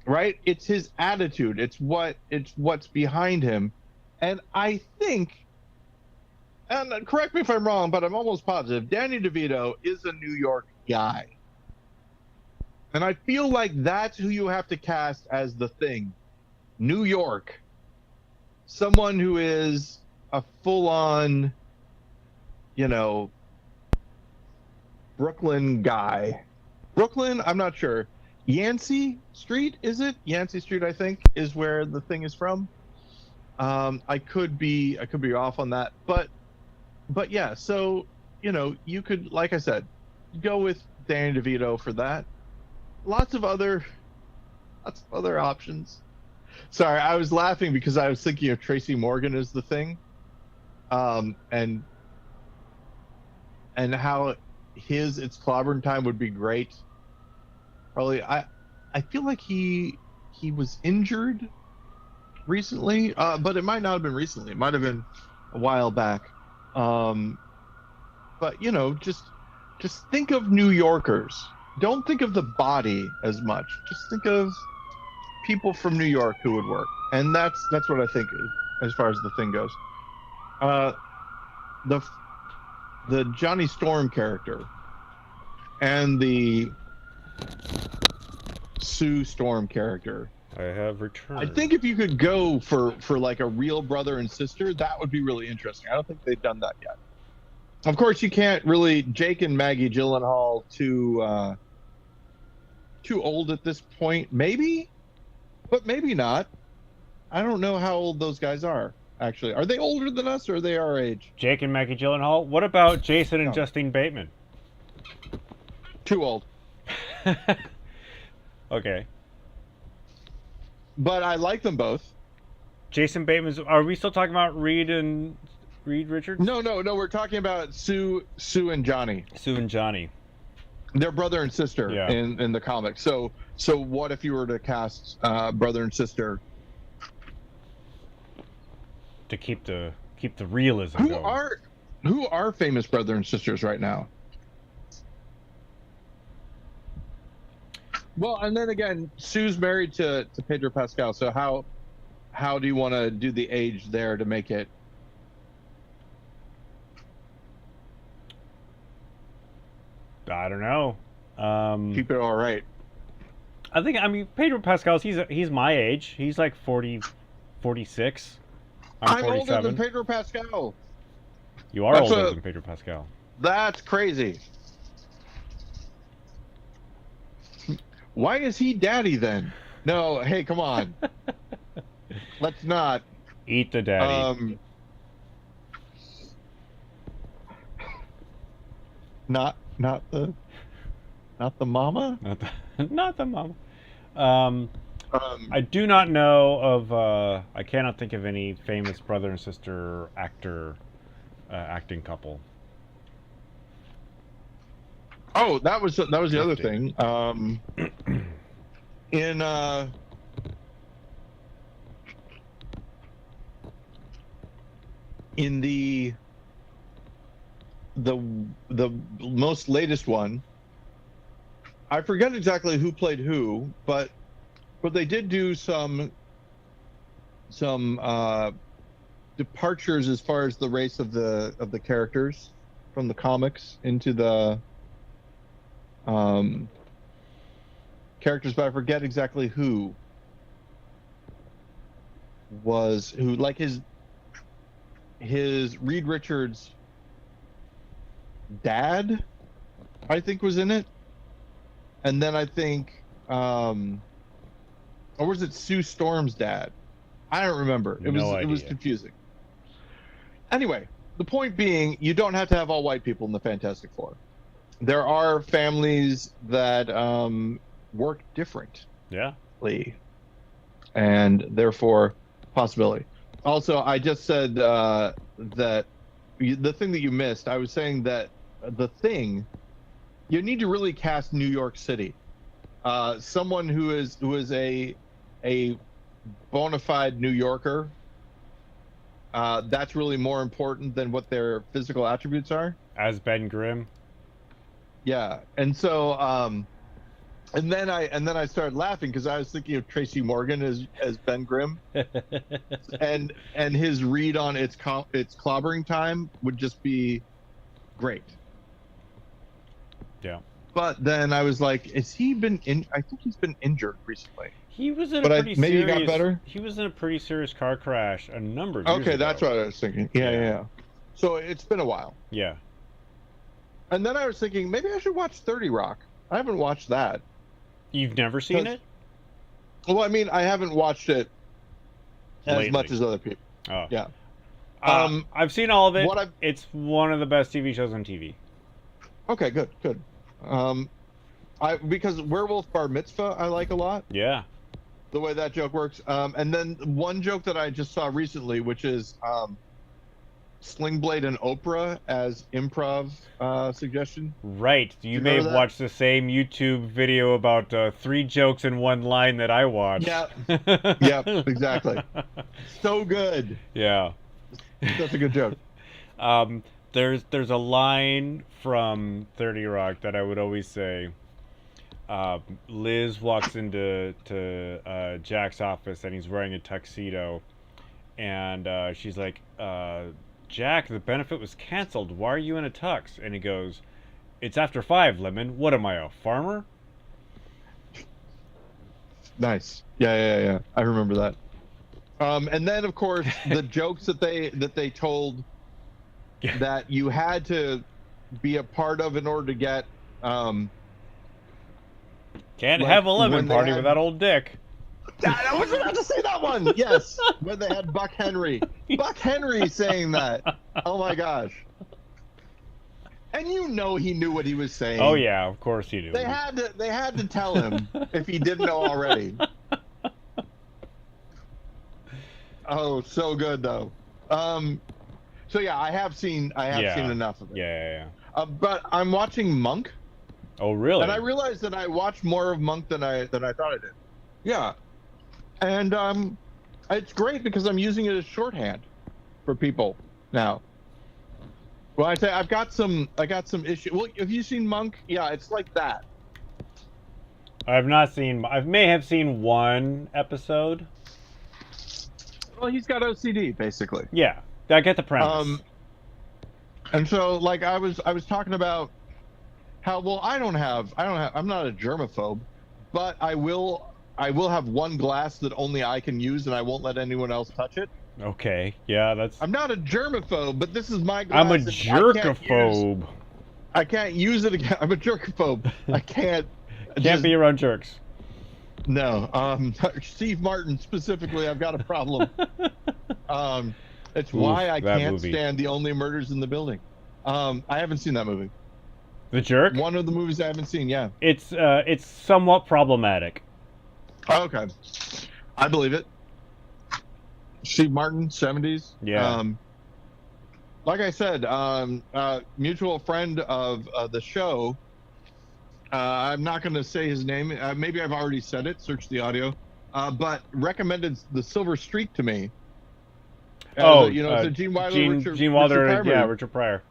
right? It's his attitude. It's what's behind him. And I think, and correct me if I'm wrong, but I'm almost positive, Danny DeVito is a New York guy. And I feel like that's who you have to cast as the Thing. New York. Someone who is a full-on, Brooklyn guy. Brooklyn, I'm not sure. Yancey Street, is it? Yancey Street, I think, is where the Thing is from. I could be off on that, but yeah. So you could, like I said, go with Danny DeVito for that. Lots of other options. Sorry, I was laughing because I was thinking of Tracy Morgan as the Thing, and how It's Clobbering Time would be great. Probably, I feel like he was injured recently, but it might not have been recently. It might have been a while back. But just think of New Yorkers. Don't think of the body as much. Just think of people from New York who would work, and that's what I think as far as the Thing goes. The Johnny Storm character and the Sue Storm character. I have returned. I think if you could go for like a real brother and sister, that would be really interesting. I don't think they've done that yet. Of course, you can't really. Jake and Maggie Gyllenhaal too old at this point, maybe, but maybe not. I don't know how old those guys are. Actually, are they older than us, or are they our age? Jake and Maggie Gyllenhaal. What about Jason and Justine Bateman? Too old. Okay. But I like them both. Jason Bateman's. Are we still talking about Reed Richards? No. We're talking about Sue and Johnny. Sue and Johnny. They're brother and sister in the comics. So what if you were to cast brother and sister to keep the realism going? Who are famous brother and sisters right now? Well, and then again, Sue's married to Pedro Pascal. So how do you want to do the age there to make it? I don't know. Keep it all right. I mean, Pedro Pascal, he's my age. He's like 40, 46. I'm 47. Older than Pedro Pascal. You are older than Pedro Pascal. That's crazy. Why is he daddy then? No, hey, come on. Let's not. Eat the daddy. Not the mama? Not the mama. I do not know of I cannot think of any famous brother and sister acting couple. Oh, that was the other thing. In the most latest one, I forget exactly who played who, but they did do some departures as far as the race of the characters from the comics into the characters, but I forget exactly who like his Reed Richards dad, I think, was in it. And then I think or was it Sue Storm's dad? I don't remember. It was confusing. Anyway, the point being, you don't have to have all white people in the Fantastic Four. There are families that work differently. Yeah. And therefore, possibility. Also, I just said that the thing that you missed, I was saying that the Thing, you need to really cast New York City. Someone who is a bona fide New Yorker. That's really more important than what their physical attributes are. As Ben Grimm. Yeah, and so and then I started laughing because I was thinking of Tracy Morgan as Ben Grimm, and his read on its clobbering time would just be great. Yeah. But then I was like, I think he's been injured recently. He was in maybe he got better. He was in a pretty serious car crash a number of years ago. Okay, that's what I was thinking. Yeah. So it's been a while. Yeah. And then I was thinking maybe I should watch 30 Rock. I haven't watched that. You've never seen it? Well, I mean, I haven't watched it lately. As much as other people. Oh. Yeah. I've seen all of it. It's one of the best TV shows on TV. Okay, good. Because Werewolf Bar Mitzvah I like a lot. Yeah. The way that joke works. And then one joke that I just saw recently, which is Sling Blade and Oprah as improv suggestion. Right. You may have watched the same YouTube video about 3 jokes in one line that I watched. Yeah. Yep, exactly. So good. Yeah. That's a good joke. There's a line from 30 Rock that I would always say. Liz walks into Jack's office and he's wearing a tuxedo, and she's like, Jack, the benefit was canceled. Why are you in a tux? And he goes, it's after 5, Lemon. What am I, a farmer? Nice. Yeah. I remember that. And then of course the jokes that they told that you had to be a part of in order to get can't have a lemon party without old Dick. I was about to say that one. Yes, when they had Buck Henry saying that. Oh my gosh. And you know he knew what he was saying. Oh yeah, of course he knew. They had to tell him if he didn't know already. Oh, so good though. So yeah, I have seen enough of it. Yeah. But I'm watching Monk. Oh really? And I realized that I watched more of Monk than I thought I did. Yeah. And it's great because I'm using it as shorthand for people now. Well, I say I got some issue. Well, have you seen Monk? Yeah, it's like that. I may have seen one episode. Well, he's got OCD basically. Yeah, I get the premise. And so like I was talking about how, well, I'm not a germaphobe, but I will have one glass that only I can use and I won't let anyone else touch it. Okay, yeah, I'm not a germaphobe, but this is my glass. I'm a jerkaphobe. I can't use it again. I'm a jerkaphobe. I can't. Can't be around jerks. No. Steve Martin specifically, I've got a problem. It's why I can't stand The Only Murders in the Building. I haven't seen that movie. The Jerk? One of the movies I haven't seen, yeah. It's somewhat problematic. Okay. I believe it. Steve Martin, 70s. Yeah. Like I said, mutual friend of the show, I'm not going to say his name. Maybe I've already said it. Search the audio. But recommended The Silver Streak to me. It's a Gene Wilder, Gene Wilder, Richard Pryor.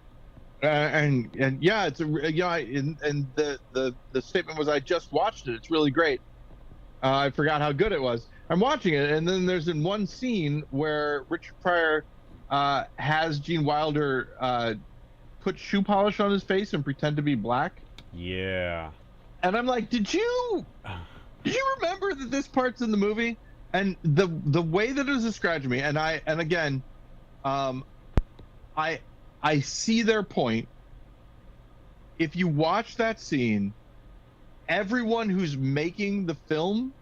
And yeah, it's and the statement was, I just watched it. It's really great. I forgot how good it was. I'm watching it, and then there's in one scene where Richard Pryor has Gene Wilder put shoe polish on his face and pretend to be black. Yeah. And I'm like, did you remember that this part's in the movie? And the way that it was described to me, I see their point. If you watch that scene, everyone who's making the film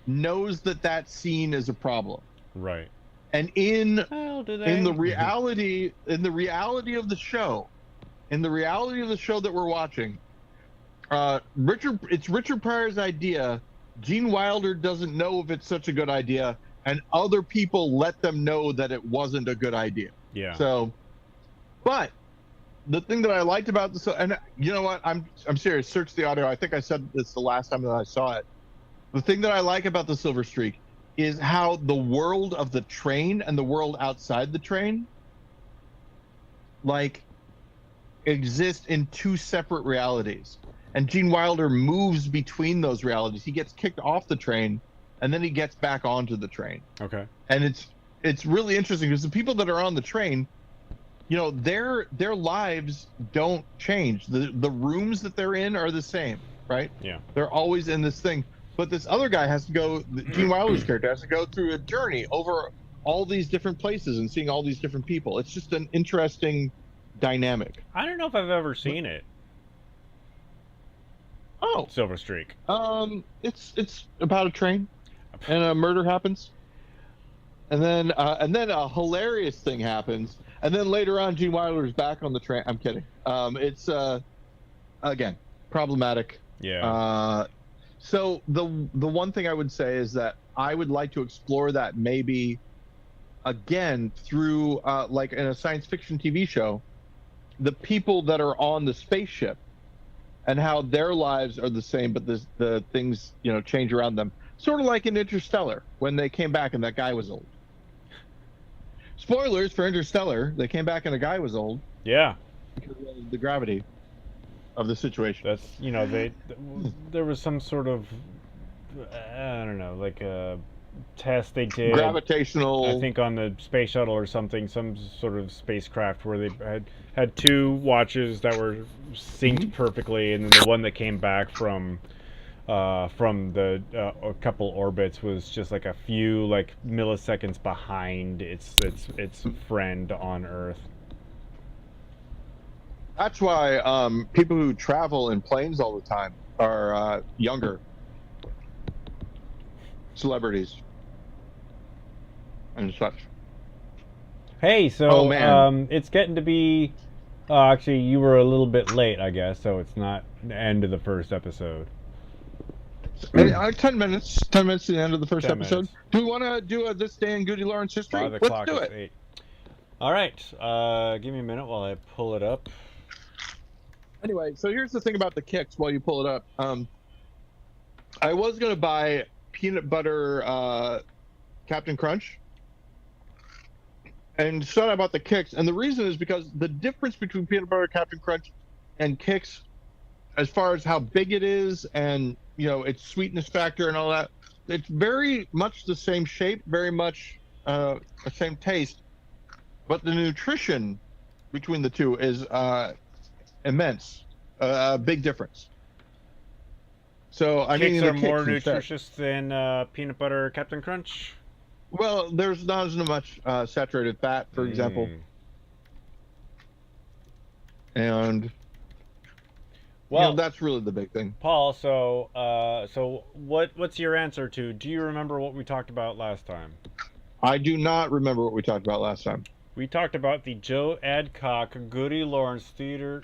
knows that scene is a problem. Right. And in the reality of the show, that we're watching, it's Richard Pryor's idea. Gene Wilder doesn't know if it's such a good idea, and other people let them know that it wasn't a good idea. Yeah. So, but the thing that I liked about this, and you know what, I'm serious. Search the audio. I think I said this the last time that I saw it. The thing that I like about the Silver Streak is how the world of the train and the world outside the train, like, exist in two separate realities. And Gene Wilder moves between those realities. He gets kicked off the train, and then he gets back onto the train. Okay. And it's really interesting because the people that are on the train, their lives don't change. The rooms that they're in are the same, right? Yeah. They're always in this thing. But this other guy has to go, Gene Wilder's character has to go through a journey over all these different places and seeing all these different people. It's just an interesting dynamic. I don't know if I've ever seen it. Oh, Silver Streak. It's about a train, and a murder happens, and then a hilarious thing happens, and then later on, Gene Wilder's back on the train. I'm kidding. It's again problematic. Yeah. So the one thing I would say is that I would like to explore that maybe again through like in a science fiction TV show, the people that are on the spaceship and how their lives are the same, but the things change around them. Sort of like in Interstellar when they came back and that guy was old. Spoilers for Interstellar, they came back and the guy was old. Yeah. Because of the gravity of the situation. That's there was some sort of I don't know, like a test they did, gravitational, I think, on the space shuttle or something, some sort of spacecraft where they had two watches that were synced perfectly, and then the one that came back from the a couple orbits was just like a few milliseconds behind its friend on Earth. That's why people who travel in planes all the time are younger celebrities and such. Hey, so it's getting to be Actually, you were a little bit late, I guess, so it's not the end of the first episode. 10 minutes. 10 minutes to the end of the first 10 episode. minutes. Do we want to do a This Day in GudeLaurance history? By the Let's clock, do it's it. 8. All right. Give me a minute while I pull it up. Anyway, so here's the thing about the kicks while you pull it up. I was going to buy peanut butter Captain Crunch. And so I bought the kicks. And the reason is because the difference between peanut butter Captain Crunch and kicks, as far as how big it is and, you know, its sweetness factor and all that, it's very much the same shape, very much the same taste. But the nutrition between the two is immense. A big difference. So I mean, Kicks are more nutritious than peanut butter Captain Crunch? Well, there's not as much saturated fat, for example. And well, you know, that's really the big thing. Paul, so what's your answer to, do you remember what we talked about last time? I do not remember what we talked about last time. We talked about the Joe Adcock GudeLaurance Theater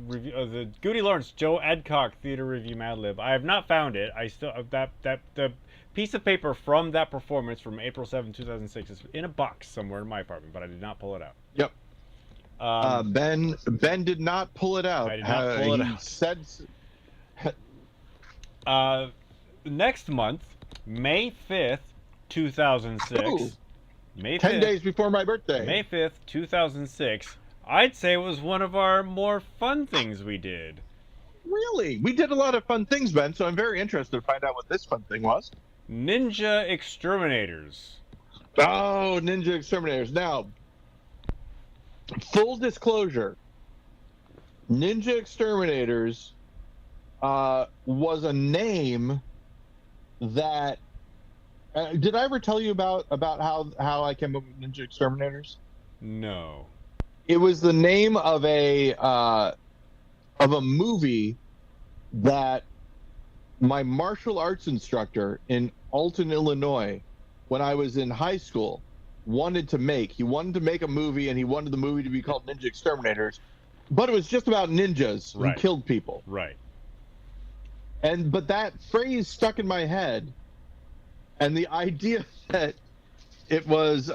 review, the GudeLaurance Joe Adcock Theater Review Mad Lib. I have not found it. I still the piece of paper from that performance from April 7, 2006 is in a box somewhere in my apartment, but I did not pull it out. Yep. Ben did not pull it out. I did not pull it out. Said next month, May 5th, 2006. Ooh, May 5th, 10 days before my birthday. May 5th, 2006. I'd say it was one of our more fun things we did. Really? We did a lot of fun things, Ben, so I'm very interested to find out what this fun thing was. Ninja Exterminators. Oh, Ninja Exterminators. Now, full disclosure, Ninja Exterminators was a name that... did I ever tell you about how I came up with Ninja Exterminators? No. It was the name of a movie that my martial arts instructor in Alton, Illinois, when I was in high school, wanted to make. He wanted to make a movie, and he wanted the movie to be called Ninja Exterminators, but it was just about ninjas who killed people. Right. But that phrase stuck in my head, and the idea that it was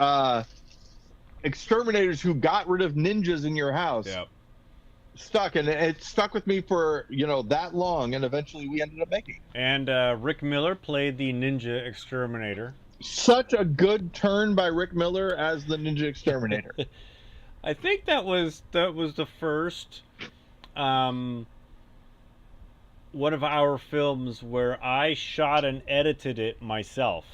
exterminators who got rid of ninjas in your house. Yep. Stuck, and it stuck with me for, you know, that long, and eventually we ended up making it. And Rick Miller played the Ninja Exterminator. Such a good turn by Rick Miller as the Ninja Exterminator. I think that was the first one of our films where I shot and edited it myself.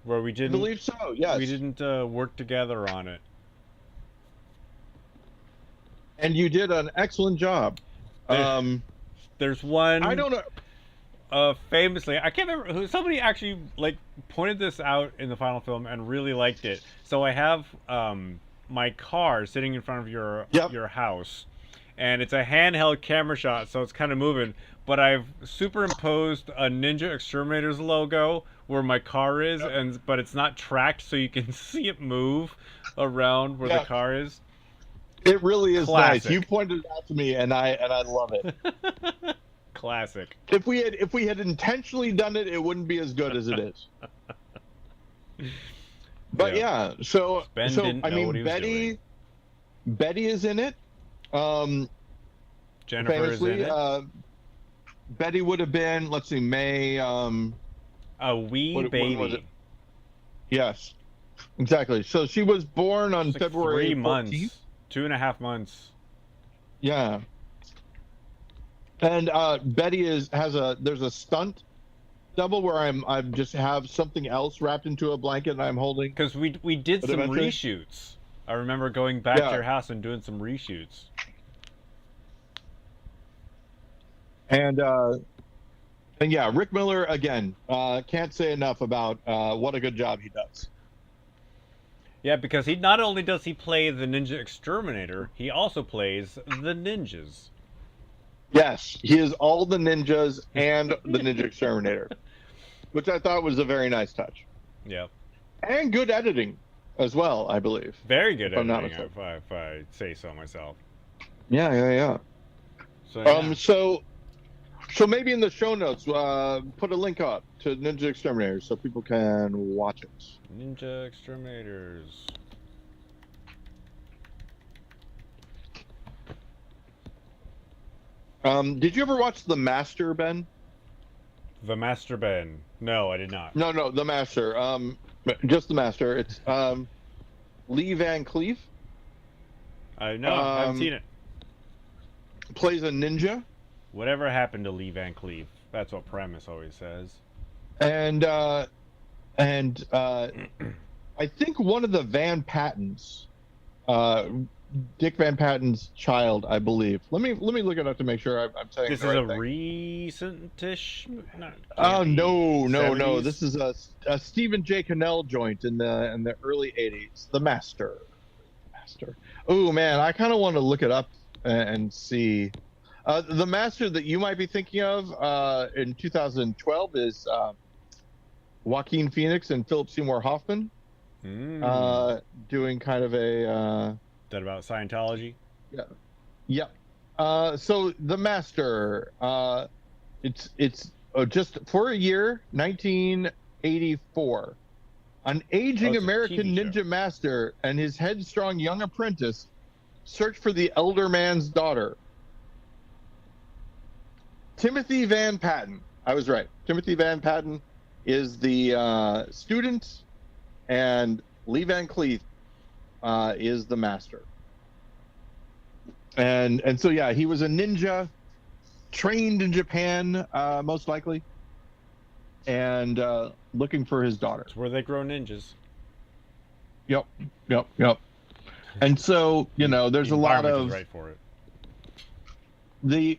Where we didn't... I believe so, yes. We didn't work together on it. And you did an excellent job. There's one... I don't know... famously, I can't remember who, somebody actually like pointed this out in the final film and really liked it. So I have my car sitting in front of your house, and it's a handheld camera shot, so it's kind of moving. But I've superimposed a Ninja Exterminators logo where my car is, but it's not tracked, so you can see it move around where the car is. It really is Classic. Nice. You pointed it out to me, and I love it. Classic. If we had intentionally done it, it wouldn't be as good as it is. But yeah, so Ben didn't know what he was doing. Betty is in it. Jennifer famously, is in it. Betty would have been, let's see, May. A wee baby. What was it? Yes, exactly. So she was born on February 3 months, 14th. 2.5 months. Yeah. And Betty there's a stunt double where I just have something else wrapped into a blanket and I'm holding. Because we did some reshoots. I remember going back to your house and doing some reshoots. And yeah, Rick Miller again. Can't say enough about what a good job he does. Yeah, because he not only does he play the Ninja Exterminator, he also plays the ninjas. Yes, he is all the ninjas and the Ninja Exterminator, which I thought was a very nice touch. Yep. And good editing as well, I believe. Very good editing, not if I say so myself. Yeah, yeah, yeah. So yeah. So maybe in the show notes, put a link up to Ninja Exterminators so people can watch it. Ninja Exterminators. Did you ever watch The Master, Ben? The Master Ben. No, I did not. No, no, The Master. Just The Master. It's Lee Van Cleef. I no, haven't seen it. Plays a ninja, Whatever happened to Lee Van Cleef? That's what Premise always says. and I think one of the Van Pattens, uh, Dick Van Patten's child, I believe. Let me look it up to make sure I'm saying This the is right a thing. recent-ish. Oh no, no, no! 70s? This is a Stephen J. Cannell joint in the early '80s. The Master. Oh man, I kind of want to look it up and see. The Master that you might be thinking of in 2012 is Joaquin Phoenix and Philip Seymour Hoffman doing kind of a. That about Scientology? Yeah. Yep. So The Master. It's just for a year, 1984. An aging it's a American TV show. ninja master and his headstrong young apprentice search for the elder man's daughter. Timothy Van Patten. I was right. Timothy Van Patten is the student, and Lee Van Cleef is the master. And so yeah, he was a ninja, trained in Japan, most likely, and looking for his daughter. It's where they grow ninjas. Yep. And so there's The a lot environment of is right for it. the.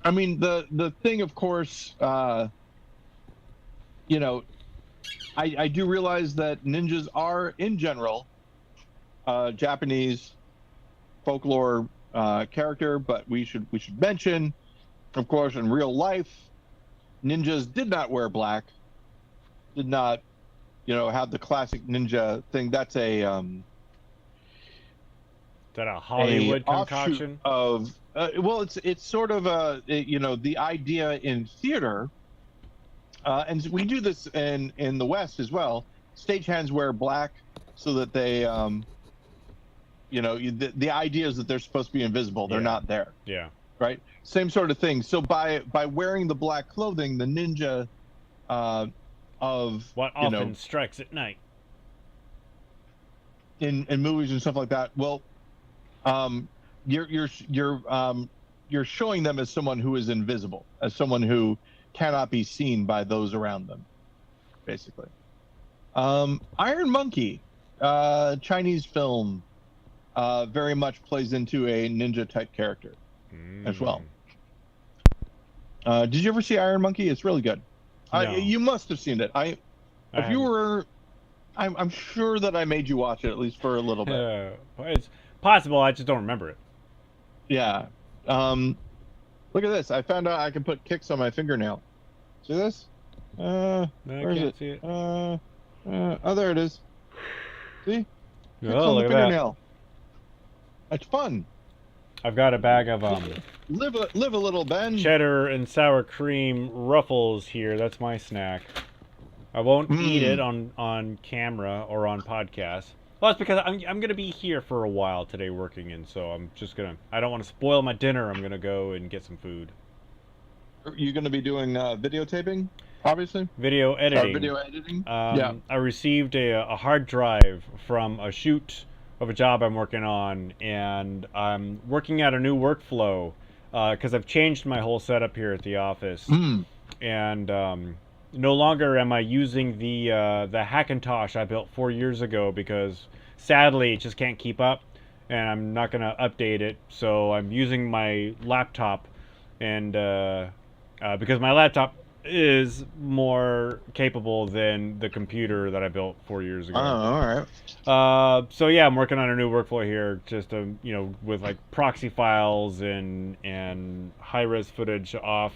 I mean, the thing, of course, I do realize that ninjas are, in general, Japanese folklore character, but we should mention, of course, in real life, ninjas did not wear black, did not, have the classic ninja thing. That's a Is that a Hollywood concoction? Of well, it's sort of the idea in theater, and we do this in the West as well. Stagehands wear black so that they the idea is that they're supposed to be invisible. They're not there. Yeah. Right. Same sort of thing. So by wearing the black clothing, the ninja of what often strikes at night in movies and stuff like that. Well, you're showing them as someone who is invisible, as someone who cannot be seen by those around them, basically. Iron Monkey, Chinese film, very much plays into a ninja type character as well. Did you ever see Iron Monkey? It's really good. No. You must have seen it. I'm sure that I made you watch it at least for a little bit. It's possible. I just don't remember it. Yeah. Look at this. I found out I can put kicks on my fingernail. See this? No, where I is can't it? see it. Oh, there it is. See? Kicks Oh, on the look at that. fingernail. It's fun. I've got a bag of Live a little, Ben. cheddar and sour cream ruffles here. That's my snack. I won't eat it on camera or on podcast. Well, it's because I'm going to be here for a while today working, and so I'm just going to... I don't want to spoil my dinner. I'm going to go and get some food. Are you going to be doing videotaping, obviously? Video editing. Video editing? Yeah. I received a hard drive from a shoot of a job I'm working on, and I'm working out a new workflow because I've changed my whole setup here at the office. And no longer am I using the Hackintosh I built 4 years ago because sadly it just can't keep up, and I'm not going to update it. So I'm using my laptop, and because my laptop is more capable than the computer that I built 4 years ago. Oh, all right. So yeah, I'm working on a new workflow here, just with like proxy files and high-res footage off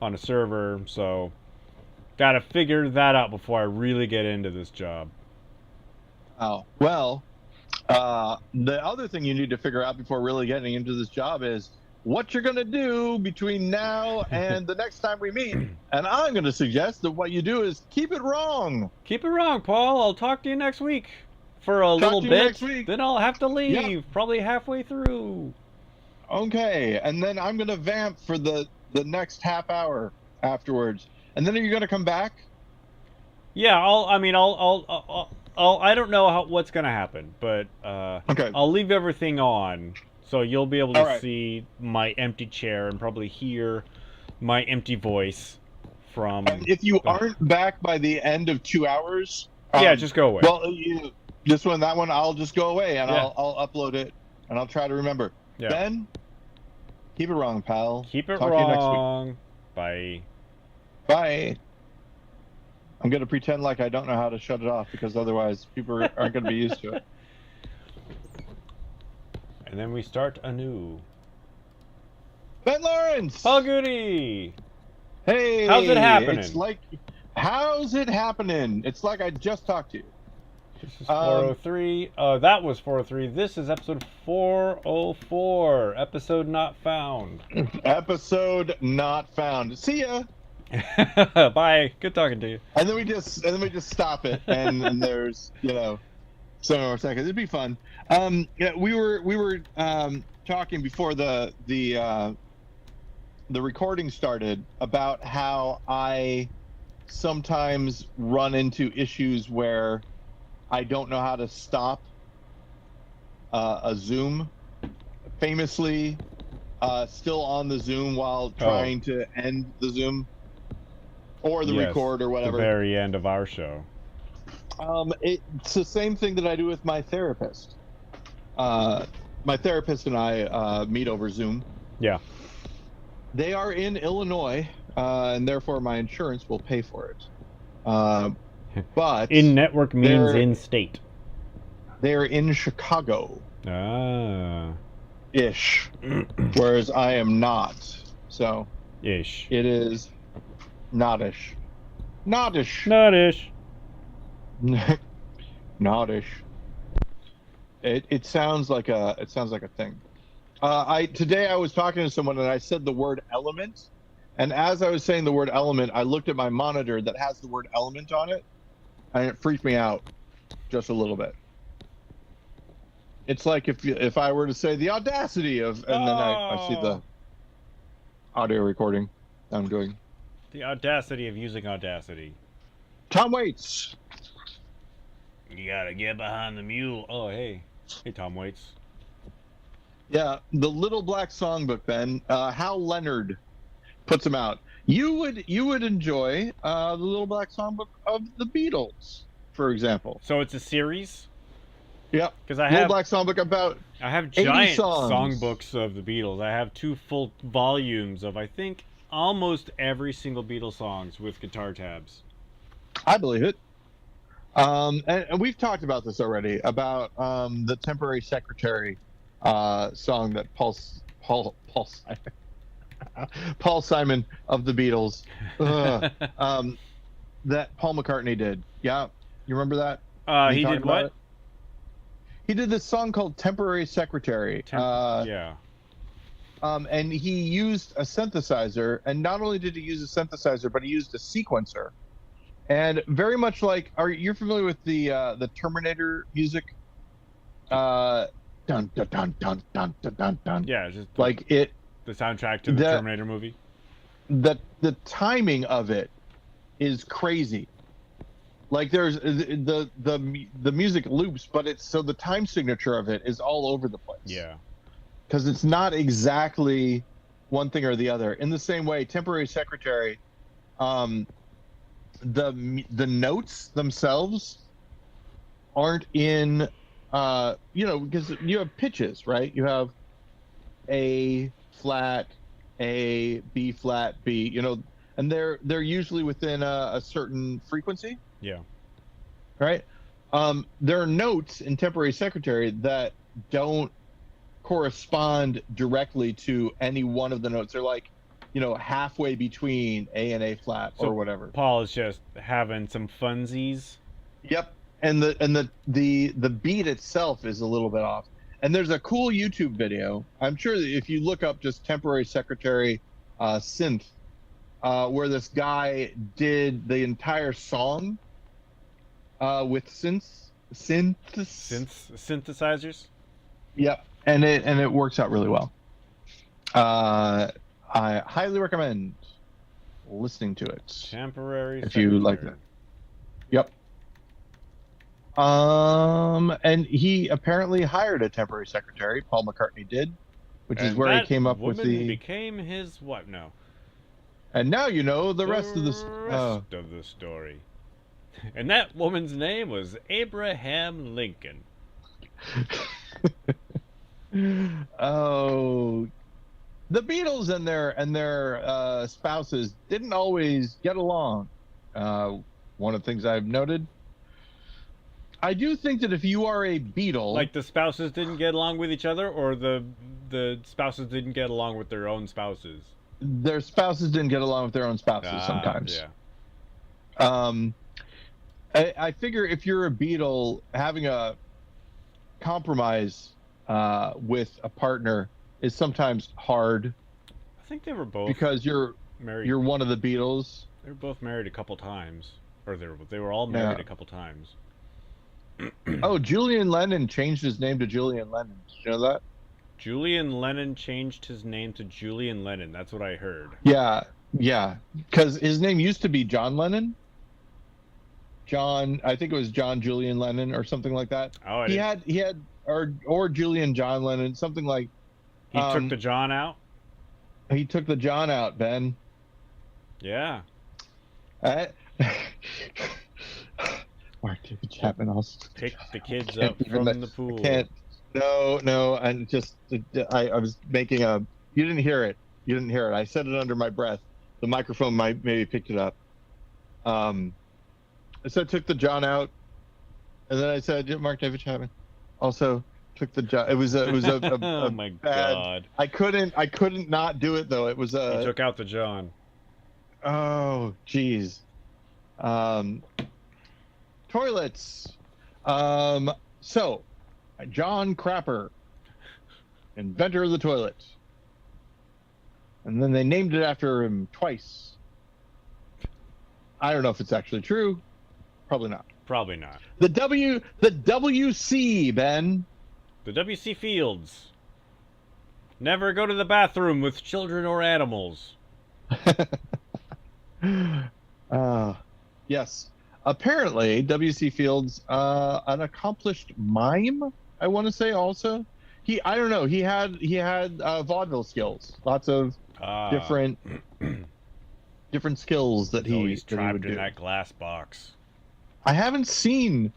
on a server. So got to figure that out before I really get into this job. Oh, well, The other thing you need to figure out before really getting into this job is what you're going to do between now and the next time we meet. And I'm going to suggest that what you do is keep it wrong. Keep it wrong, Paul. I'll talk to you next week for a little bit. Next week. Then I'll have to leave, probably halfway through. Okay, and then I'm going to vamp for the next half hour afterwards. And then are you going to come back? Yeah, I don't know what's going to happen, but okay. I'll leave everything on. So you'll be able to see my empty chair and probably hear my empty voice from... And if you aren't back by the end of 2 hours... yeah, just go away. Well, this one, that one, I'll just go away and I'll upload it and I'll try to remember. Yeah. Ben, keep it wrong, pal. Keep it Talk wrong. To you next week. Bye. Bye. I'm going to pretend like I don't know how to shut it off because otherwise people aren't going to be used to it. And then we start anew. GudeLaurance! Paul Goody! Hey! How's it happening? It's like, how's it happening? It's like I just talked to you. This is 403. That was 403. This is episode 404. Episode not found. Episode not found. See ya! Bye. Good talking to you. And then we just stop it, and there's some more seconds. It'd be fun. Yeah, we were talking before the recording started about how I sometimes run into issues where I don't know how to stop a Zoom. Famously, still on the Zoom while trying to end the Zoom or the record or whatever. The very end of our show. It's the same thing that I do with my therapist. My therapist and I meet over Zoom. Yeah. They are in Illinois, and therefore my insurance will pay for it. But in-network means in-state. They're in Chicago. Ah. Ish. Whereas I am not. So. Ish. It is not-ish. Not-ish. Not-ish. Not-ish. It sounds like a thing. Today I was talking to someone and I said the word element, and as I was saying the word element, I looked at my monitor that has the word element on it, and it freaked me out just a little bit. It's like if I were to say the audacity of, and then I see the audio recording I'm doing. The audacity of using Audacity. Tom Waits. You gotta get behind the mule. Oh, hey. Hey, Tom Waits. Yeah, the Little Black Songbook, Ben. Hal Leonard puts them out. You would enjoy the Little Black Songbook of the Beatles, for example. So it's a series? Yep. Because Little Black Songbook about I have giant songs. songbooks of the Beatles. I have 2 full volumes of, I think, almost every single Beatles songs with guitar tabs. I believe it. And we've talked about this already, about the Temporary Secretary song that Paul Simon of the Beatles that Paul McCartney did. Yeah, you remember that? He did what? He did this song called Temporary Secretary. Yeah. And he used a synthesizer, and not only did he use a synthesizer, but he used a sequencer. And very much like, are you familiar with the Terminator music? Dun dun dun dun dun dun dun dun. Yeah, just like the soundtrack to the Terminator movie. The timing of it is crazy. Like there's the music loops, but it's so the time signature of it is all over the place. Yeah. Because it's not exactly one thing or the other. In the same way, Temporary Secretary, the notes themselves aren't in, because you have pitches, right? You have A flat, A, B flat, B, and they're usually within a certain frequency. Yeah. Right. There are notes in Temporary Secretary that don't correspond directly to any one of the notes. They're like, halfway between A and A flat or whatever. Paul is just having some funsies. Yep. and the beat itself is a little bit off. And there's a cool YouTube video. I'm sure that if you look up just temporary secretary synth, where this guy did the entire song with synthesizers. Yep, and it works out really well. I highly recommend listening to it. Temporary if you like that. Yep. And he apparently hired a temporary secretary. Paul McCartney did, which is where he came up with the. Became his what? No. And now you know the rest of the story. And that woman's name was Abraham Lincoln. Oh, the Beatles and their spouses didn't always get along. One of the things I've noted. I do think that if you are a Beatle, like the spouses didn't get along with each other, or the spouses didn't get along with their own spouses. Their spouses didn't get along with their own spouses sometimes. Yeah. I figure if you're a Beatle, having a compromise with a partner is sometimes hard. I think they were both because you're married. You're one of the Beatles. They were both married a couple times, or they were all married a couple times. Oh, Julian Lennon changed his name to Julian Lennon. Did you know that? Julian Lennon changed his name to Julian Lennon. That's what I heard. Yeah, because his name used to be John Lennon. I think it was John Julian Lennon or something like that. Oh, he had or Julian John Lennon, something like. He took the John out. He took the John out, Ben. Yeah. Mark David Chapman also pick the kids up from the pool. No, and just I was making you didn't hear it. I said it under my breath. The microphone maybe picked it up. So I took the John out, and then I said Mark David Chapman also took the John. It was a oh my bad, God. I couldn't not do it though. It was a. He took out the John. Oh, geez. Toilets. So, John Crapper, inventor of the toilet. And then they named it after him twice. I don't know if it's actually true. Probably not. Probably not. The WC, Ben. The WC Fields. Never go to the bathroom with children or animals. Yes. Apparently, W.C. Fields, an accomplished mime, I want to say also. I don't know, he had vaudeville skills. Lots of different skills that he's trapped in that glass box. I haven't seen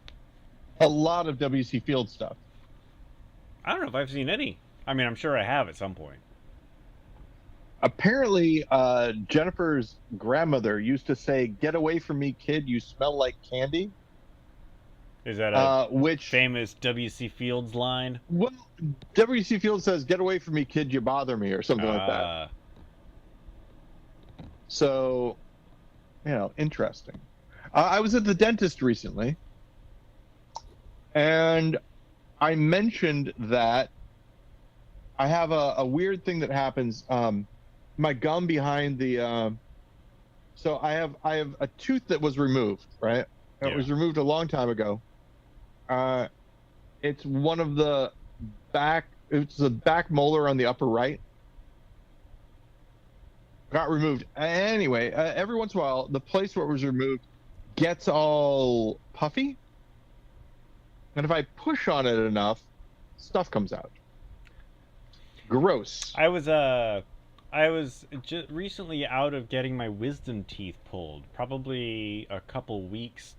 a lot of W.C. Fields stuff. I don't know if I've seen any. I mean, I'm sure I have at some point. Apparently, Jennifer's grandmother used to say, "Get away from me, kid, you smell like candy." Is that a famous W.C. Fields line? Well, W.C. Fields says, "Get away from me, kid, you bother me," or something like that. So, interesting. I was at the dentist recently, and I mentioned that I have a weird thing that happens. My gum behind the so I have a tooth that was removed, right? It was removed a long time ago. It's one of the it's the back molar on the upper right. Got removed. Anyway, every once in a while, the place where it was removed gets all puffy. And if I push on it enough, stuff comes out. Gross. I was just recently out of getting my wisdom teeth pulled, probably a couple weeks,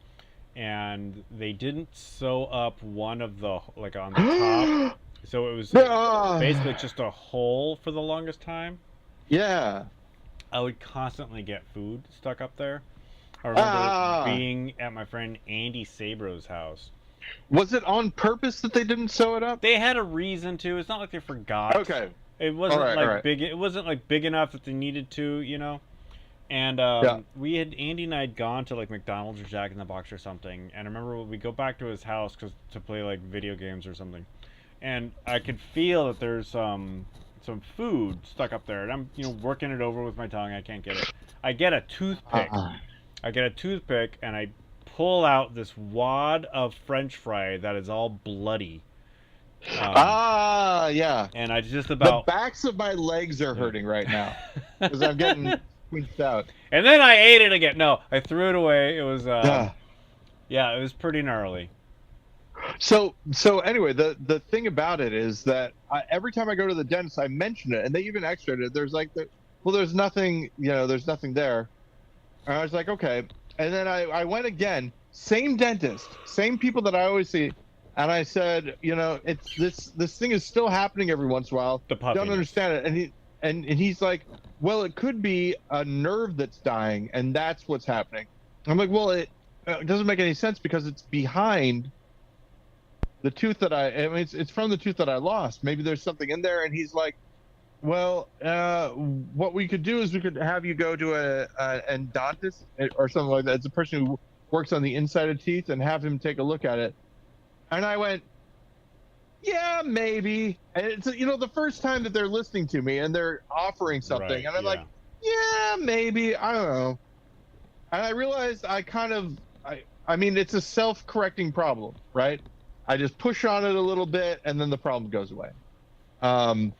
and they didn't sew up one of the, like, on the top, so it was basically just a hole for the longest time. Yeah. I would constantly get food stuck up there. I remember being at my friend Andy Sabro's house. Was it on purpose that they didn't sew it up? They had a reason to. It's not like they forgot. Okay. It wasn't big. It wasn't like big enough that they needed to, And Yeah. Andy and I had gone to like McDonald's or Jack in the Box or something. And I remember we go back to his house to play like video games or something. And I could feel that there's some food stuck up there, and I'm working it over with my tongue. I can't get it. I get a toothpick. Uh, I get a toothpick and I pull out this wad of French fry that is all bloody. yeah. And I just The about backs of my legs are hurting right now because I'm getting squeezed out. And then I ate it again. No, I threw it away. It was Yeah. yeah, it was pretty gnarly. So anyway, the thing about it is that every time I go to the dentist, I mention it, and they even x-rayed it. There's like, well, there's nothing, there's nothing there. And I was like, okay. And then I went again, same dentist, same people that I always see, and I said, it's this thing is still happening every once in a while. The puppies. Don't understand it. And he's like, well, it could be a nerve that's dying, and that's what's happening. I'm like, well, it doesn't make any sense because it's behind the tooth that I mean, it's from the tooth that I lost. Maybe there's something in there. And he's like, well, what we could do is we could have you go to an endodontist or something like that. It's a person who works on the inside of teeth, and have him take a look at it. And I went, yeah, maybe. And it's, the first time that they're listening to me and they're offering something. Right, and I'm yeah. like, yeah, maybe. I don't know. And I realized I mean, it's a self-correcting problem, right? I just push on it a little bit, and then the problem goes away. And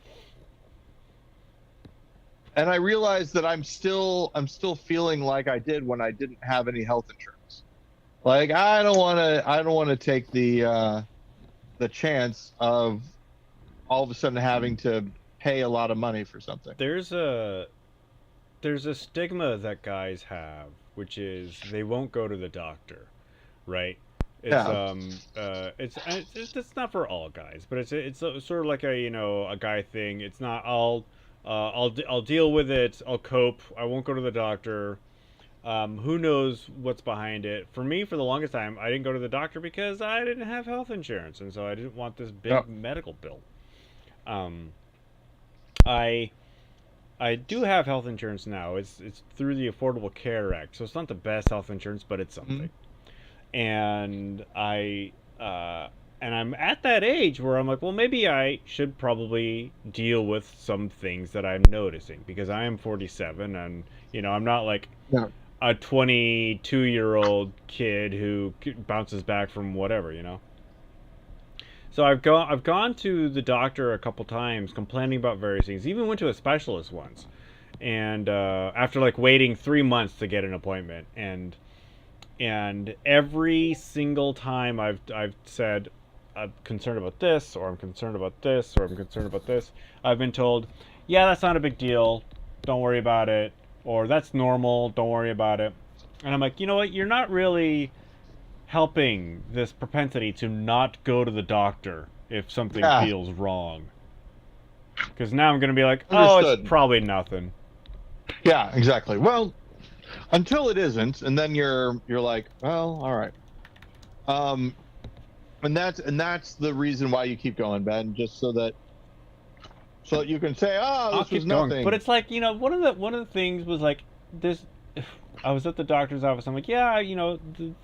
I realized that I'm still feeling like I did when I didn't have any health insurance. Like, I don't want to take the chance of all of a sudden having to pay a lot of money for something. There's a stigma that guys have, which is they won't go to the doctor, right? It's Yeah. it's not for all guys, but it's sort of like a guy thing. It's not I'll deal with it. I'll cope. I won't go to the doctor. Who knows what's behind it? For me, for the longest time, I didn't go to the doctor because I didn't have health insurance, and so I didn't want this big Yeah. medical bill. I do have health insurance now. It's through the Affordable Care Act, so it's not the best health insurance, but it's something. Mhm. And I'm at that age where I'm like, well, maybe I should probably deal with some things that I'm noticing, because I am 47, and I'm not like Yeah. a 22-year-old kid who bounces back from whatever. So I've gone to the doctor a couple times complaining about various things. Even went to a specialist once, and after like waiting 3 months to get an appointment, and every single time I've said I'm concerned about this, or I'm concerned about this, or I'm concerned about this, I've been told, yeah, that's not a big deal, don't worry about it, or that's normal, don't worry about it. And I'm like, you know what, you're not really helping this propensity to not go to the doctor if something Yeah. feels wrong. Because now I'm going to be like, oh, Understood. it's probably nothing. Yeah, exactly. Well, until it isn't, and then you're like, well, all right. And that's the reason why you keep going, Ben, just so that you can say, oh, I'll this was keep going. nothing. But it's like, one of the things was like this. I was at the doctor's office. I'm like, yeah,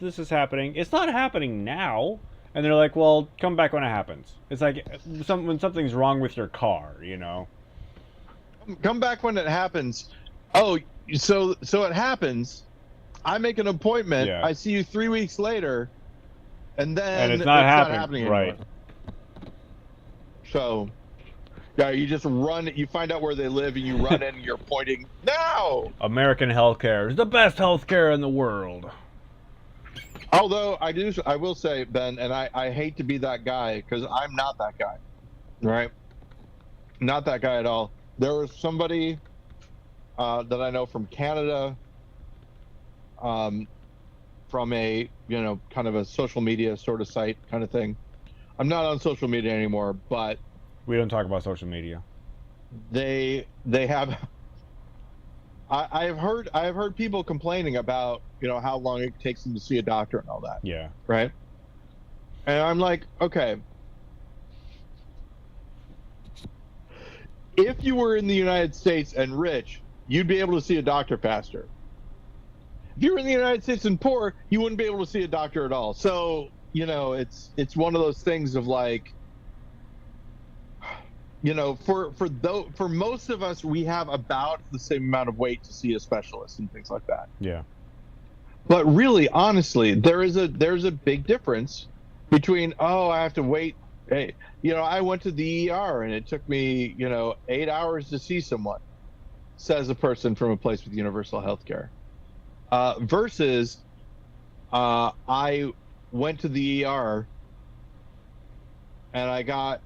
this is happening. It's not happening now. And they're like, well, come back when it happens. It's like when something's wrong with your car, Come back when it happens. Oh, so it happens. I make an appointment. Yeah. I see you 3 weeks later, and then And it's not happening, anymore. right? So, yeah, you just run. You find out where they live, and you run in, and you're pointing now. American healthcare is the best healthcare in the world. Although I will say, Ben, and I hate to be that guy, because I'm not that guy, right? Not that guy at all. There was somebody that I know from Canada, from a kind of a social media sort of site kind of thing. I'm not on social media anymore, but We don't talk about social media. they have. I've heard people complaining about how long it takes them to see a doctor and all that. Yeah. Right. And I'm like, okay, if you were in the United States and rich, you'd be able to see a doctor faster. If you were in the United States and poor, you wouldn't be able to see a doctor at all. So, it's one of those things of like, for most of us, we have about the same amount of weight to see a specialist and things like that. Yeah. But really, honestly, there's a big difference between, I have to wait. Hey, I went to the ER and it took me, 8 hours to see someone, says a person from a place with universal health care. Versus I went to the ER and I got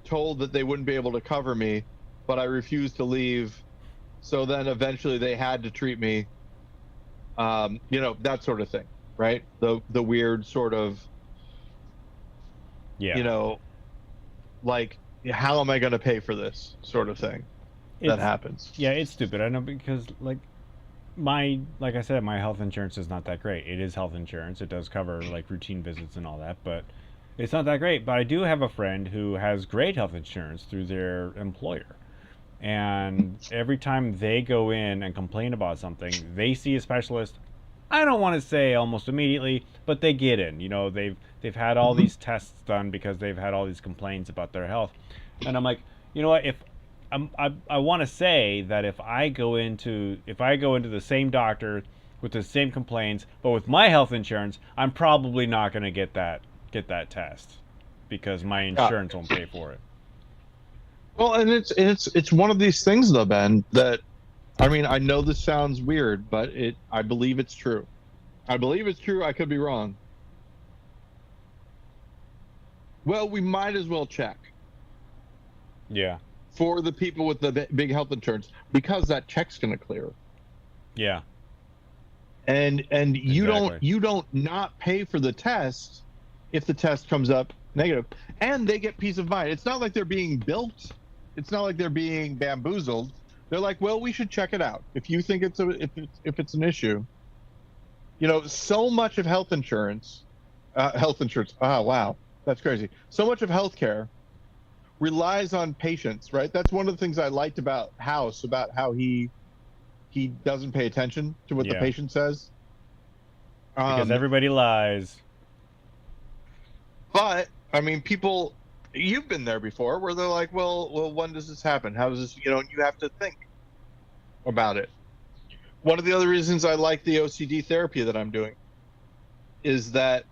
told that they wouldn't be able to cover me, but I refused to leave. So then eventually they had to treat me. That sort of thing, right? The weird sort of, like, how am I going to pay for this sort of thing that happens? Yeah, it's stupid. I know, because like I said, my health insurance is not that great. It is health insurance. It does cover like routine visits and all that, but it's not that great. But I do have a friend who has great health insurance through their employer. And every time they go in and complain about something, they see a specialist. I don't want to say almost immediately, but they get in. They've had all these tests done because they've had all these complaints about their health. And I'm like, you know what? If I want to say that if I go into the same doctor with the same complaints, but with my health insurance, I'm probably not going to get that test because my insurance won't pay for it. Well, and it's one of these things though, Ben, that, I mean, I know this sounds weird, but I believe it's true. I believe it's true. I could be wrong. Well, we might as well check. Yeah. For the people with the big health insurance, because that check's going to clear. Yeah. And you Exactly. don't not pay for the test if the test comes up negative, and they get peace of mind. It's not like they're being bilked. It's not like they're being bamboozled. They're like, well, we should check it out. If you think if it's an issue, so much of health insurance. Oh, wow, that's crazy. So much of healthcare relies on patients, right? That's one of the things I liked about House, about how he doesn't pay attention to what the patient says. Because everybody lies. But I mean, people, you've been there before, where they're like, well, when does this happen? How does this, and you have to think about it. One of the other reasons I like the OCD therapy that I'm doing is that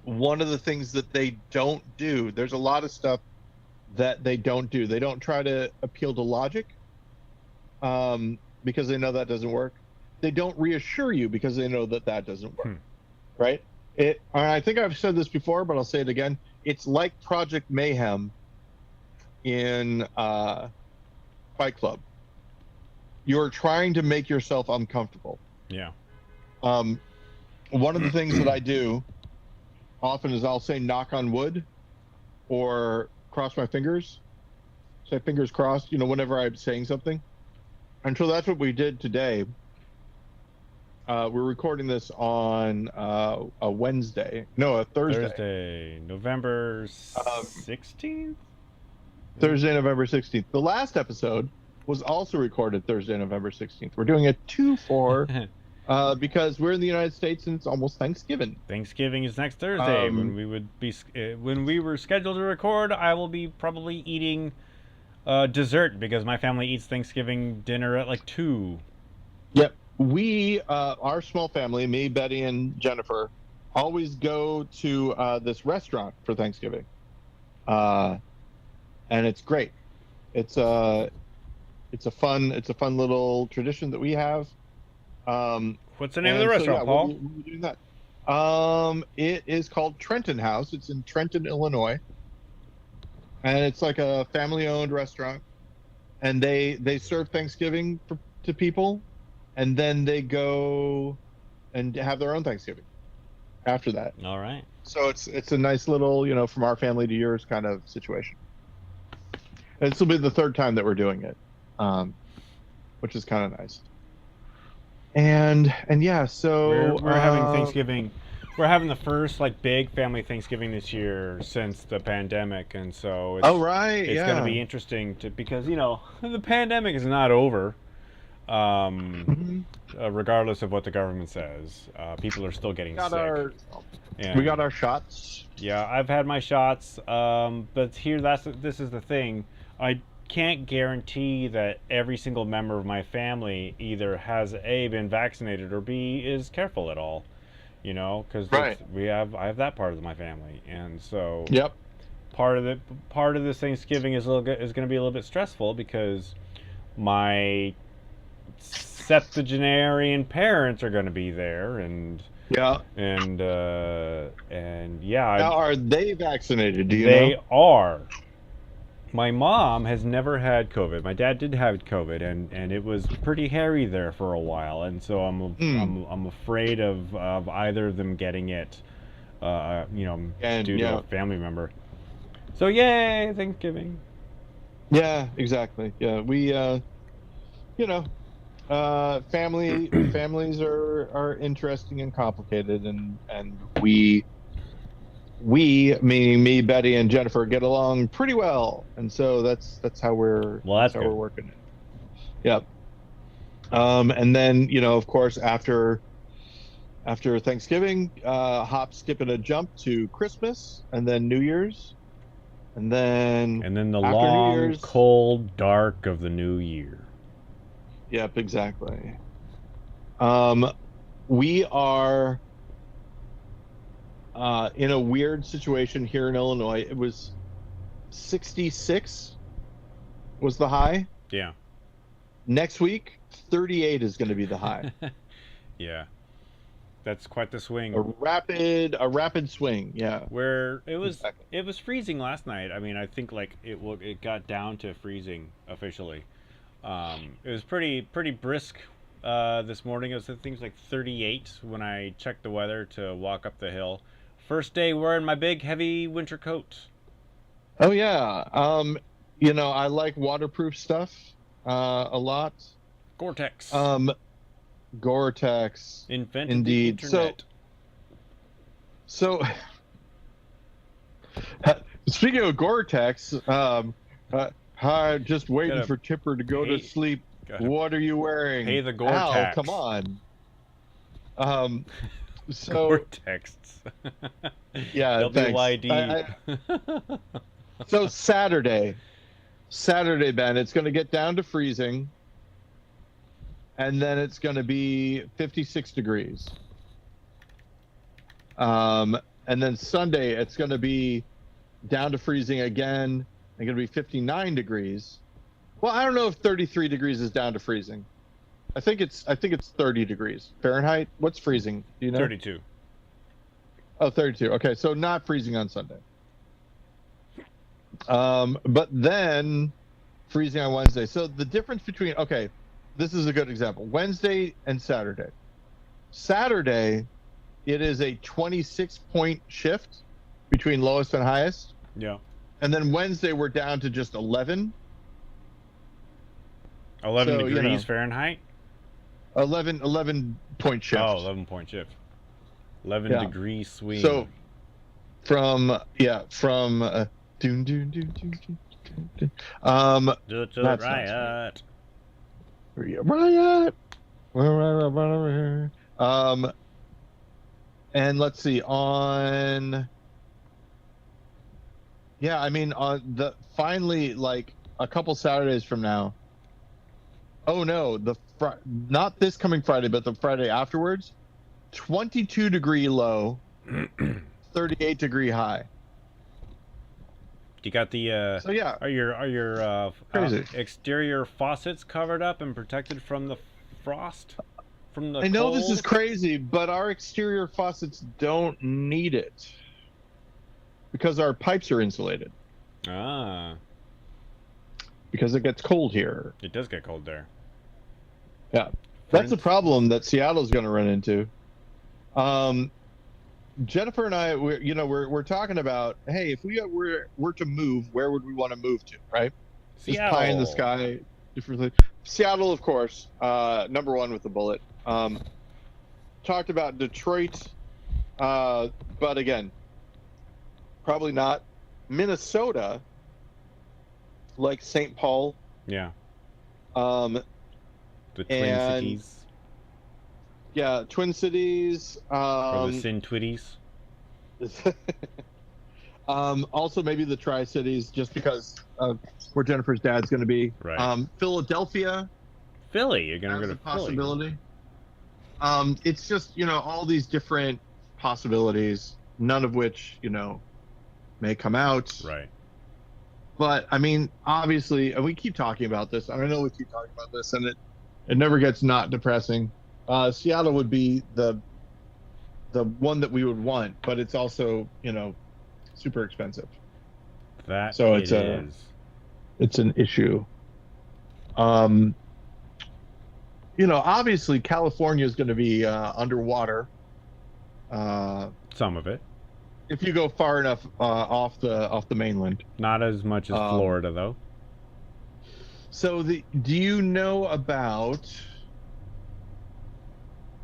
one of the things that they don't do, there's a lot of stuff that they don't do. They don't try to appeal to logic because they know that doesn't work. They don't reassure you because they know that doesn't work, right? I think I've said this before, but I'll say it again. It's like Project Mayhem in Fight Club. You're trying to make yourself uncomfortable. Yeah. One of the things that I do often is I'll say knock on wood or cross my fingers, say fingers crossed, whenever I'm saying something. And so that's what we did today. We're recording this on a Thursday. Thursday, November 16th? Thursday, November 16th. The last episode was also recorded Thursday, November 16th. We're doing a 2-4 because we're in the United States and it's almost Thanksgiving. Thanksgiving is next Thursday. When we were scheduled to record, I will be probably eating dessert because my family eats Thanksgiving dinner at like 2. Yep. We, our small family, me, Betty, and Jennifer, always go to this restaurant for Thanksgiving. And it's great. It's a fun little tradition that we have. What's the name of the restaurant, Paul? We'll be doing that. It is called Trenton House. It's in Trenton, Illinois. And it's like a family-owned restaurant. And they serve Thanksgiving to people. And then they go and have their own Thanksgiving after that. All right. So it's a nice little, from our family to yours kind of situation. And this will be the third time that we're doing it, which is kind of nice. And yeah, so we're having Thanksgiving. We're having the first big family Thanksgiving this year since the pandemic, and so it's going to be interesting because the pandemic is not over. regardless of what the government says. People are still getting sick. We got our shots. Yeah, I've had my shots, but this is the thing. I can't guarantee that every single member of my family either has A, been vaccinated, or B, is careful at all. You know, because I have that part of my family, and so yep. Part of this Thanksgiving is going to be a little bit stressful because my septuagenarian parents are going to be there, and yeah, and yeah. Now, are they vaccinated? Do you know? They are. My mom has never had COVID. My dad did have COVID, and it was pretty hairy there for a while, and so I'm afraid of either of them getting it, due to a family member. So yay, Thanksgiving. Yeah, exactly. Yeah, we families are interesting and complicated, and we, meaning me, Betty, and Jennifer, get along pretty well, and so that's how we're we're working it. Yep. And then of course after Thanksgiving, hop, skip, and a jump to Christmas, and then New Year's, and then the long, cold dark of the new year. Yep, exactly. We are in a weird situation here in Illinois. It was 66 was the high. Yeah. Next week, 38 is going to be the high. Yeah. That's quite the swing. A rapid swing, yeah. Where it was freezing last night. I mean, I think it got down to freezing officially. It was pretty brisk this morning. It was things like 38 when I checked the weather to walk up the hill. First day wearing my big heavy winter coat. Oh yeah. I like waterproof stuff a lot. Gore-Tex. Gore-Tex. Invented indeed. The internet. So speaking of Gore-Tex, hi, just waiting for Tipper to go to sleep. What are you wearing? Pay the Gore-Tex. Come on. So Gore-Tex. Yeah, WYD. So Saturday, Ben, it's going to get down to freezing, and then it's going to be 56 degrees. And then Sunday, it's going to be down to freezing again. It's going to be 59 degrees. Well, I don't know if 33 degrees is down to freezing. I think it's 30 degrees Fahrenheit. What's freezing? Do you know? 32. Oh, 32. Okay, so not freezing on Sunday. But then freezing on Wednesday. So the difference between, this is a good example. Wednesday and Saturday. Saturday, it is a 26-point shift between lowest and highest. Yeah. And then Wednesday, we're down to just 11. 11 degrees Fahrenheit? 11-point shift. Oh, 11-point shift. 11-degree swing. So from riot. And let's see, on finally, like a couple Saturdays from now. Oh no, not this coming Friday, but the Friday afterwards. 22-degree low, 38-degree high. You got the so yeah. Are your exterior faucets covered up and protected from the frost? From the I know cold? This is crazy, but our exterior faucets don't need it because our pipes are insulated. Ah. Because it gets cold here. It does get cold there. Yeah. That's a problem that Seattle's going to run into. Jennifer and I, we're talking about, hey, if we were to move, where would we want to move to, right? Seattle. Just pie in the sky. Seattle, of course, number one with the bullet. Talked about Detroit, but again, probably not. Minnesota, like St. Paul. Yeah. The Twin Cities. Yeah, Twin Cities. Or the Sin Twitties. Also, maybe the Tri-Cities, just because of where Jennifer's dad's going to be. Right. Philadelphia. Philly. You're going to go as to a possibility. Philly. It's just, all these different possibilities, none of which, may come out. Right. But, I mean, obviously, and we keep talking about this. I know we keep talking about this, and it never gets not depressing. Seattle would be the one that we would want, but it's also, super expensive. So it's an issue. Obviously California is going to be underwater. Some of it. If you go far enough off the mainland. Not as much as Florida, though. So do you know about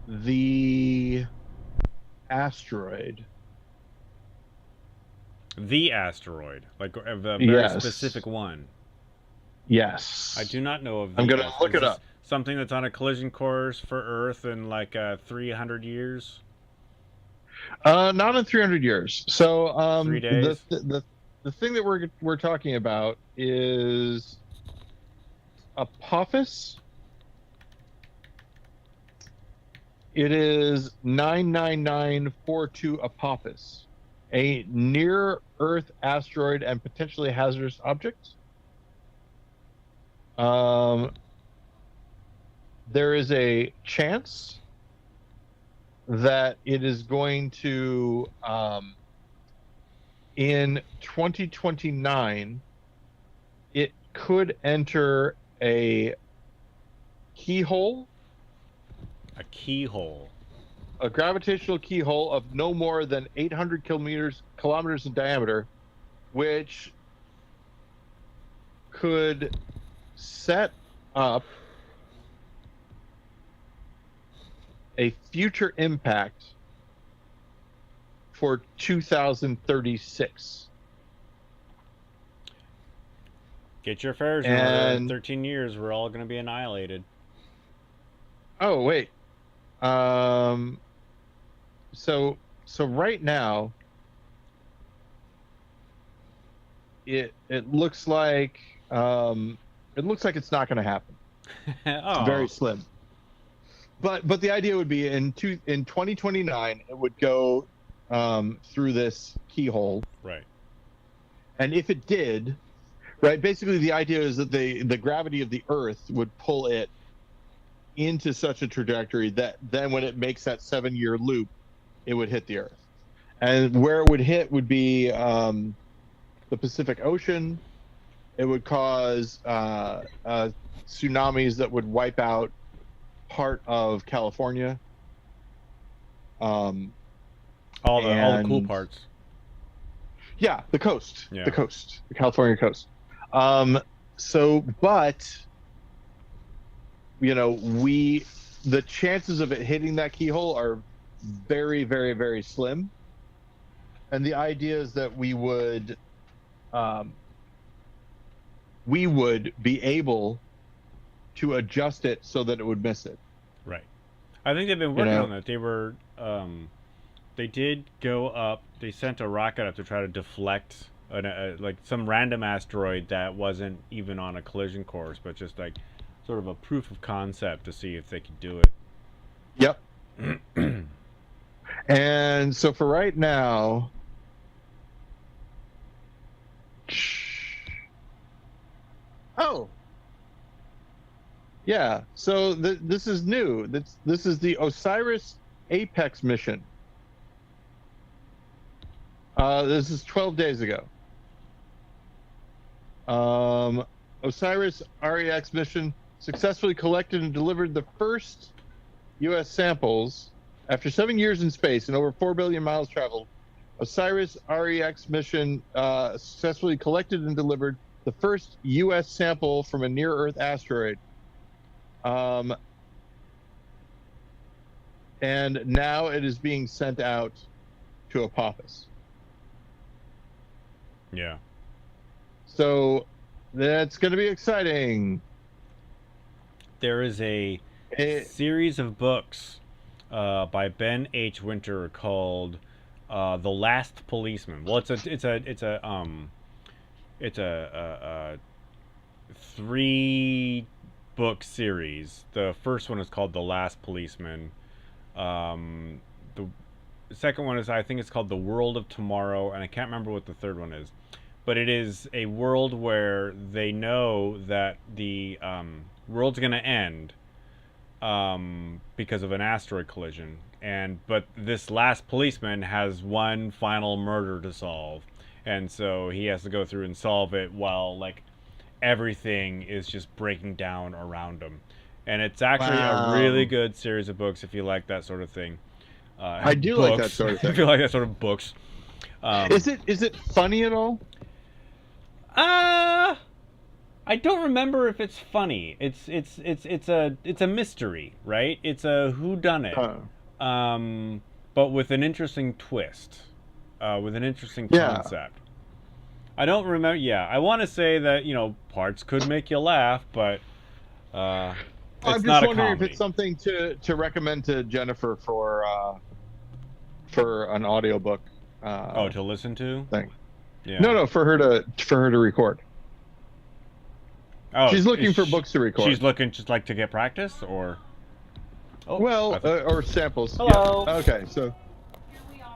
the asteroid? The asteroid, like a very specific one. Yes. I do not know of. I'm gonna look it up. Something that's on a collision course for Earth in like 300 years. Not in 300 years. So 3 days. The thing that we're talking about is Apophis. It is 99942 Apophis, a near-Earth asteroid and potentially hazardous object. There is a chance that it is going to, in 2029, it could enter a keyhole. A keyhole. A gravitational keyhole of no more than 800 kilometers in diameter, which could set up a future impact for 2036. Get your fares in order. In 13 years, we're all going to be annihilated. Oh, wait. So right now, it looks like it's not going to happen. Oh. It's very slim. But the idea would be in 2029 it would go through this keyhole. Right. And if it did, right, basically the idea is that the gravity of the Earth would pull it into such a trajectory that then when it makes that 7-year loop, it would hit the Earth. And where it would hit would be the Pacific Ocean. It would cause tsunamis that would wipe out part of California. All the cool parts. Yeah, the coast. Yeah. The coast. The California coast. But the chances of it hitting that keyhole are very, very, very slim. And the idea is that we would be able to adjust it so that it would miss it. Right. I think they've been working on that. They were, they did go up. They sent a rocket up to try to deflect like some random asteroid that wasn't even on a collision course, but just like sort of a proof of concept to see if they could do it. Yep. And so for right now, yeah. So this is new. This is the Osiris Apex mission. This is 12 days ago. Osiris REX mission successfully collected and delivered the first U.S. samples after 7 years in space and over 4 billion miles traveled. Osiris REX mission successfully collected and delivered the first U.S. sample from a near-Earth asteroid. And now it is being sent out to Apophis. Yeah. So that's going to be exciting. There is a series of books by Ben H. Winter called "The Last Policeman." Well, it's a 3-book series. The first one is called "The Last Policeman." The second one is, I think it's called "The World of Tomorrow," and I can't remember what the third one is. But it is a world where they know that the world's going to end because of an asteroid collision, but this last policeman has one final murder to solve, and so he has to go through and solve it while like everything is just breaking down around him. And it's actually a really good series of books if you like that sort of thing. I do like that sort of thing. If you like that sort of books. Is it funny at all? I don't remember if it's funny. It's a mystery, right? It's a whodunit, but with an interesting twist, with an interesting concept. I don't remember. Yeah, I want to say that parts could make you laugh, but I'm just wondering if it's something to recommend to Jennifer for an audiobook. To listen to. Thing. Yeah. No, for her to record. Oh, she's looking for books to record. She's looking just like to get practice, or or samples. Hello. Yeah. Okay,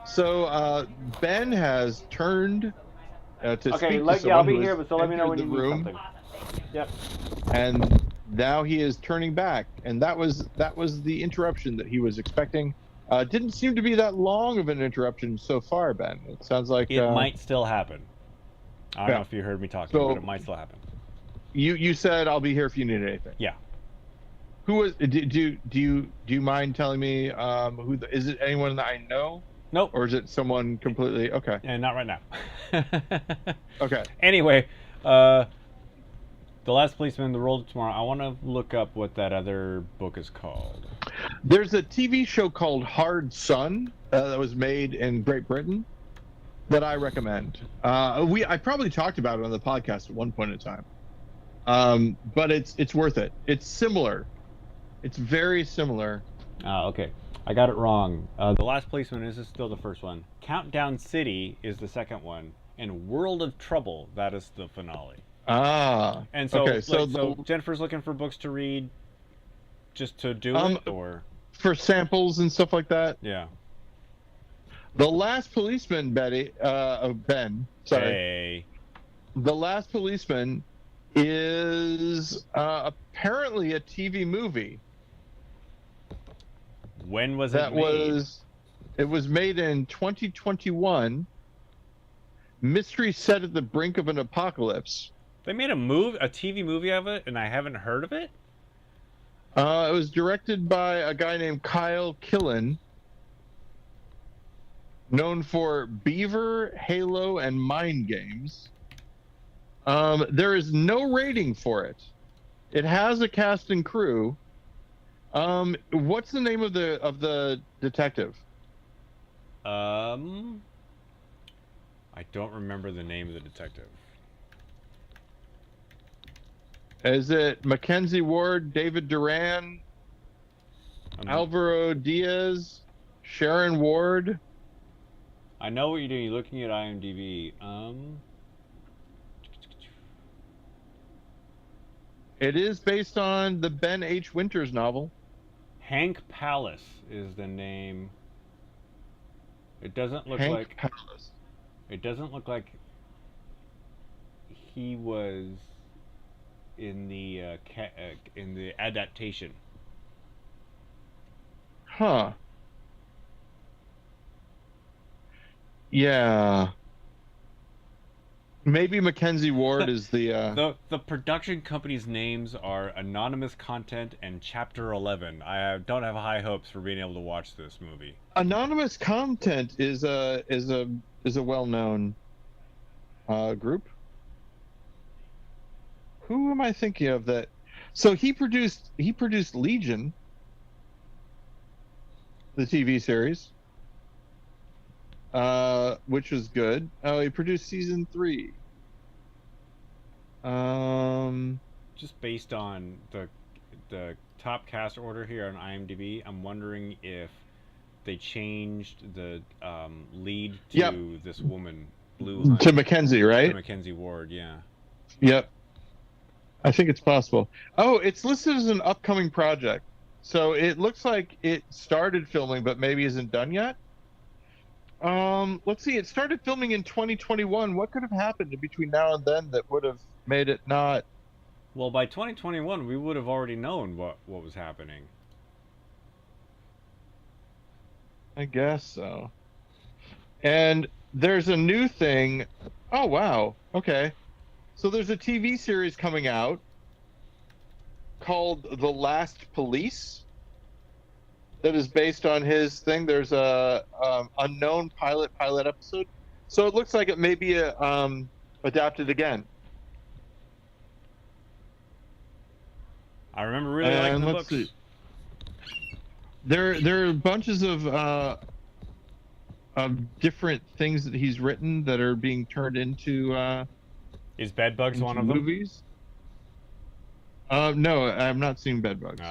so Ben has turned to speak to someone I'll be here, but let me know when you need something. Yep. And now he is turning back, and that was the interruption that he was expecting. Didn't seem to be that long of an interruption so far, Ben. It sounds like it might still happen. I don't know if you heard me talking, but it might still happen. You said I'll be here if you need anything. Yeah. Who was? Do you mind telling me who? Is it anyone that I know? Nope. Or is it someone completely? Okay. And not right now. Okay. Anyway, The Last Policeman, The World of Tomorrow. I want to look up what that other book is called. There's a TV show called Hard Sun that was made in Great Britain that I recommend. I probably talked about it on the podcast at one point in time. But it's worth it. It's similar. It's very similar. Okay. I got it wrong. The Last Policeman is still the first one. Countdown City is the second one. And World of Trouble, that is the finale. And so, okay, so Jennifer's looking for books to read just to do it, or? For samples and stuff like that? Yeah. The Last Policeman, Ben, sorry. Hey. The Last Policeman is apparently a TV movie. When was it made? It was made in 2021. Mystery set at the brink of an apocalypse. They made a TV movie of it, and I haven't heard of it? It was directed by a guy named Kyle Killen, known for Beaver, Halo, and Mind Games. There is no rating for it. It has a cast and crew. What's the name of the detective? I don't remember the name of the detective. Is it Mackenzie Ward, David Duran, Alvaro Diaz, Sharon Ward? I know what you're doing. You're looking at IMDb. It is based on the Ben H. Winters novel. Hank Palace is the name. It doesn't look Hank Palace. It doesn't look like he was in the adaptation. Huh. Yeah. Maybe Mackenzie Ward is the The production company's names are Anonymous Content and Chapter 11. I don't have high hopes for being able to watch this movie. Anonymous Content is a well-known group. Who am I thinking of that? So he produced Legion, the TV series, which was good. Oh, he produced season 3. Just based on the top cast order here on IMDb. I'm wondering if they changed the lead Yep. to this woman, Blue Hunt, To Mackenzie, to right? Mackenzie Ward. Yeah. Yep. I think it's possible. Oh, it's listed as an upcoming project. So it looks like it started filming, but maybe isn't done yet. Let's see. It started filming in 2021. What could have happened in between now and then that would have made it not? Well, by 2021, we would have already known what was happening. I guess so. And there's a new thing. Oh, wow. Okay. So there's a TV series coming out called The Last Police that is based on his thing. There's a unknown pilot episode. So it looks like it may be adapted again. I remember really liking the let's books. See. There are bunches of different things that he's written that are being turned into. Is Bedbugs one of them? Movies? No, I'm not seeing Bedbugs.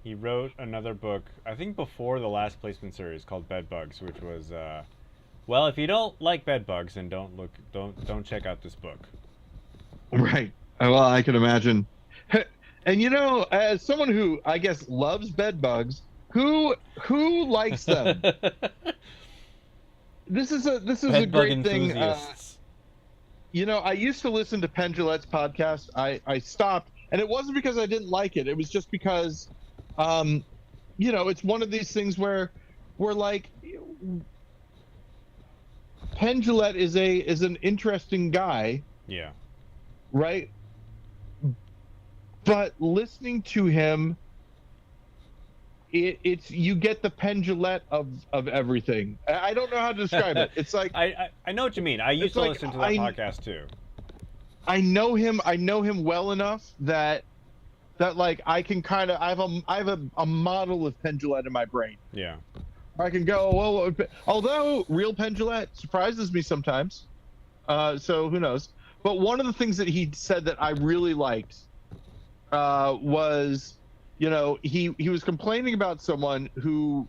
He wrote another book, I think before the Last Placement series, called Bedbugs, which was, well, if you don't like Bedbugs, then don't check out this book. Right. Well, I can imagine. And you know, as someone who I guess loves bedbugs, who likes them? This is a great thing. You know, I used to listen to Penn Jillette's podcast. I stopped, and it wasn't because I didn't like it. It was just because, you know, it's one of these things where we're like, Penn Jillette is an interesting guy. Yeah. Right. But listening to him, it's you get the Penn Jillette of everything. I don't know how to describe it. It's like I know what you mean. I used to listen to that podcast too. I know him well enough that like I can kind of I have a model of Penn Jillette in my brain. Yeah. I can go, well, although real Penn Jillette surprises me sometimes. So who knows? But one of the things that he said that I really liked was, you know, he was complaining about someone who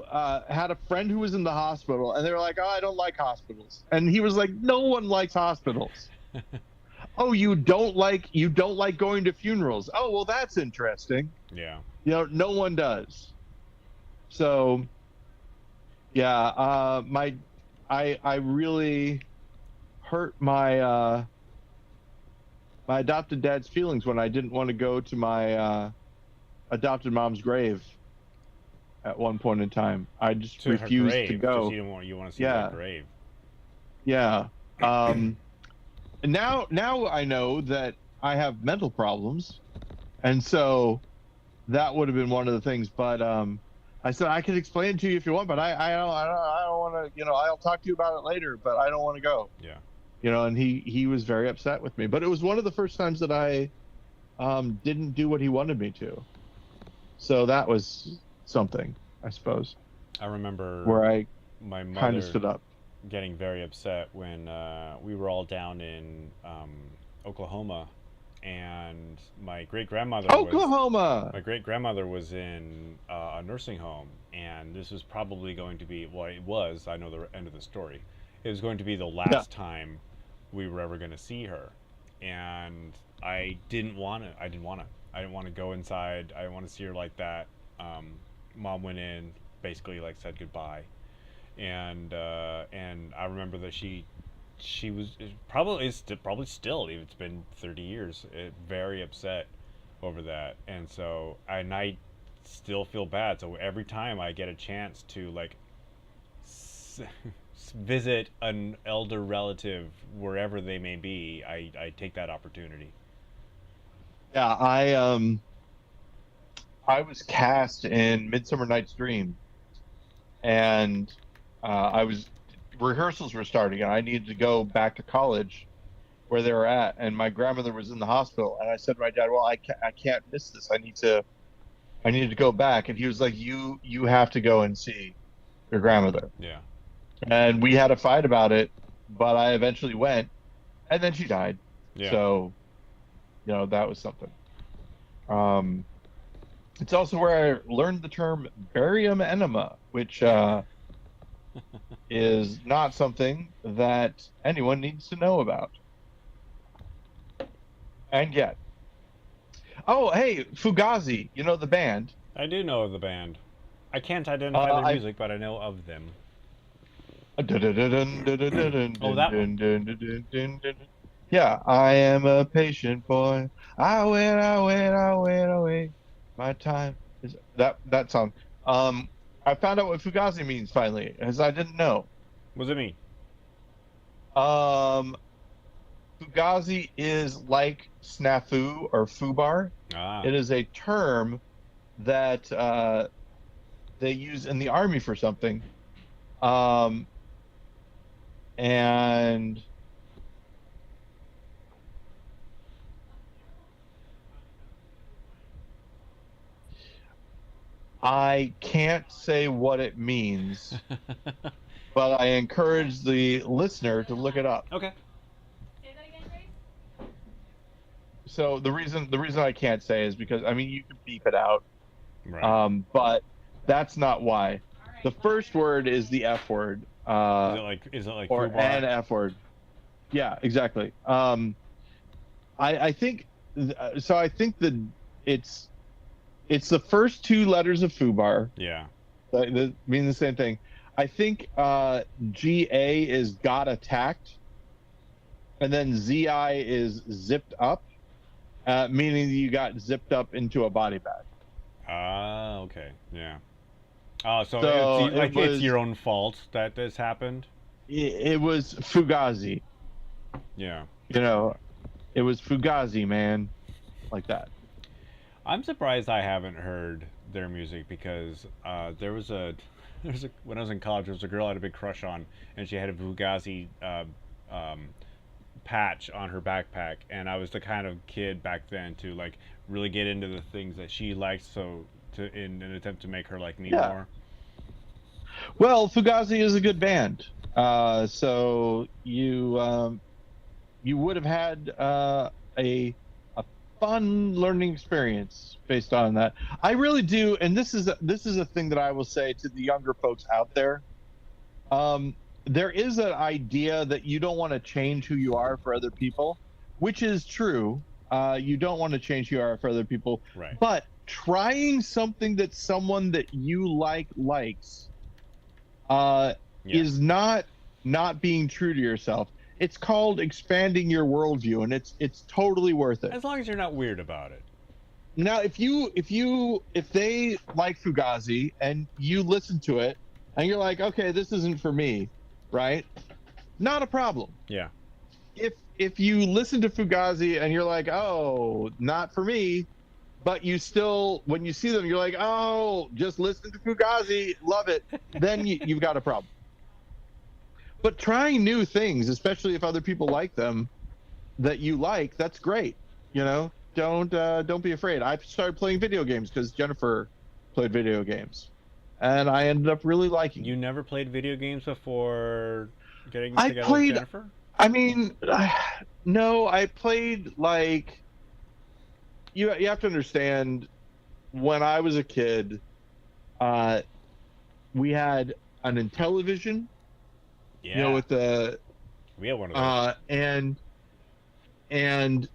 had a friend who was in the hospital, and they were like, oh, I don't like hospitals. And he was like, no one likes hospitals. Oh, you don't like going to funerals. Oh, well, that's interesting. Yeah. You know, no one does. So, yeah, I really hurt my my adopted dad's feelings when I didn't want to go to my adopted mom's grave at one point in time. I just refused to go. You want to see her grave. Yeah. And now I know that I have mental problems, and so that would have been one of the things. But I said I could explain it to you if you want, but I don't want to. You know, I'll talk to you about it later, but I don't want to go. Yeah. You know, and he was very upset with me. But it was one of the first times that I didn't do what he wanted me to. So that was something, I suppose. I remember where my mother kind of stood up, getting very upset when we were all down in Oklahoma, and my great grandmother was in a nursing home, and this was probably going to be, well, it was, I know the end of the story. It was going to be the last time we were ever going to see her, and I didn't want to go inside. I didn't want to see her like that. Mom went in, basically like said goodbye, and I remember that she was probably still, it's been 30 years, very upset over that, and so I still feel bad. So every time I get a chance to like visit an elder relative wherever they may be, I take that opportunity. Yeah, I was cast in Midsummer Night's Dream, and rehearsals were starting, and I needed to go back to college where they were at, and my grandmother was in the hospital, and I said to my dad, well, I can't miss this. I need to go back. And he was like, you have to go and see your grandmother. Yeah. And we had a fight about it, but I eventually went, and then she died. Yeah. So, that was something. It's also where I learned the term barium enema, which is not something that anyone needs to know about. And yet. Oh, hey, Fugazi, the band. I do know of the band. I can't identify their music, but I know of them. Oh, that one. Yeah, I am a patient boy. I wait, away. My time is that song. I found out what Fugazi means finally, as I didn't know. What does it mean? Fugazi is like snafu or fubar. It is a term that they use in the army for something. And I can't say what it means, but I encourage the listener to look it up. Okay. Say that again, Grace? So the reason I can't say is because you can beep it out, right. But that's not why. The first word is the F word. Is it like or an F word? Yeah, exactly. I think so. I think that it's the first two letters of FUBAR. Yeah. That mean the same thing. I think GA is got attacked, and then ZI is zipped up, meaning you got zipped up into a body bag. Ah, okay, yeah. So it's your own fault that this happened? It was Fugazi. Yeah. It was Fugazi, man. Like that. I'm surprised I haven't heard their music because when I was in college, there was a girl I had a big crush on, and she had a Fugazi patch on her backpack, and I was the kind of kid back then to really get into the things that she liked, in an attempt to make her like me more. Well, Fugazi is a good band, so you would have had a fun learning experience based on that. I really do, and this is a thing that I will say to the younger folks out there. There is an idea that you don't want to change who you are for other people, which is true. You don't want to change who you are for other people, right. But trying something that someone that you likes is not being true to yourself. It's called expanding your worldview, and it's totally worth it. As long as you're not weird about it. Now, if they like Fugazi and you listen to it and you're like, okay, this isn't for me, right? Not a problem. Yeah. If you listen to Fugazi and you're like, oh, not for me, but you still, when you see them, you're like, oh, just listen to Fugazi, love it, then you've got a problem. But trying new things, especially if other people like them, that you like, that's great. Don't be afraid. I started playing video games because Jennifer played video games, and I ended up really liking. You never played video games before getting together with Jennifer? No, I played you have to understand, when I was a kid, we had an Intellivision. Yeah. With the we had one of those. And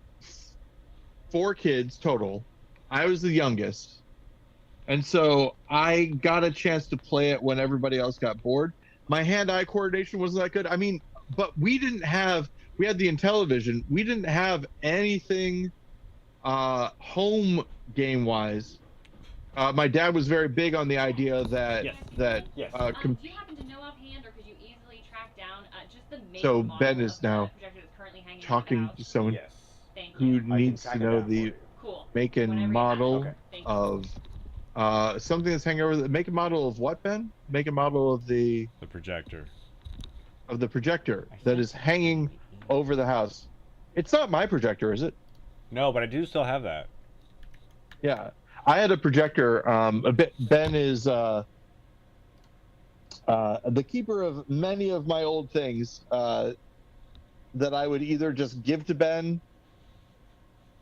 4 kids total. I was the youngest, and so I got a chance to play it when everybody else got bored. My hand-eye coordination wasn't that good. But we had the Intellivision. We didn't have anything home game wise. My dad was very big on the idea that yes. Do you happen to know offhand, or could you easily track down just the make so Ben is now talking to someone who needs to know the make and model of something that's hanging over the make and model of what, Ben? Make and model of the projector. Of the projector that is hanging over the house. It's not my projector, is it? No, but I do still have that. Yeah, I had a projector. Ben is the keeper of many of my old things that I would either just give to Ben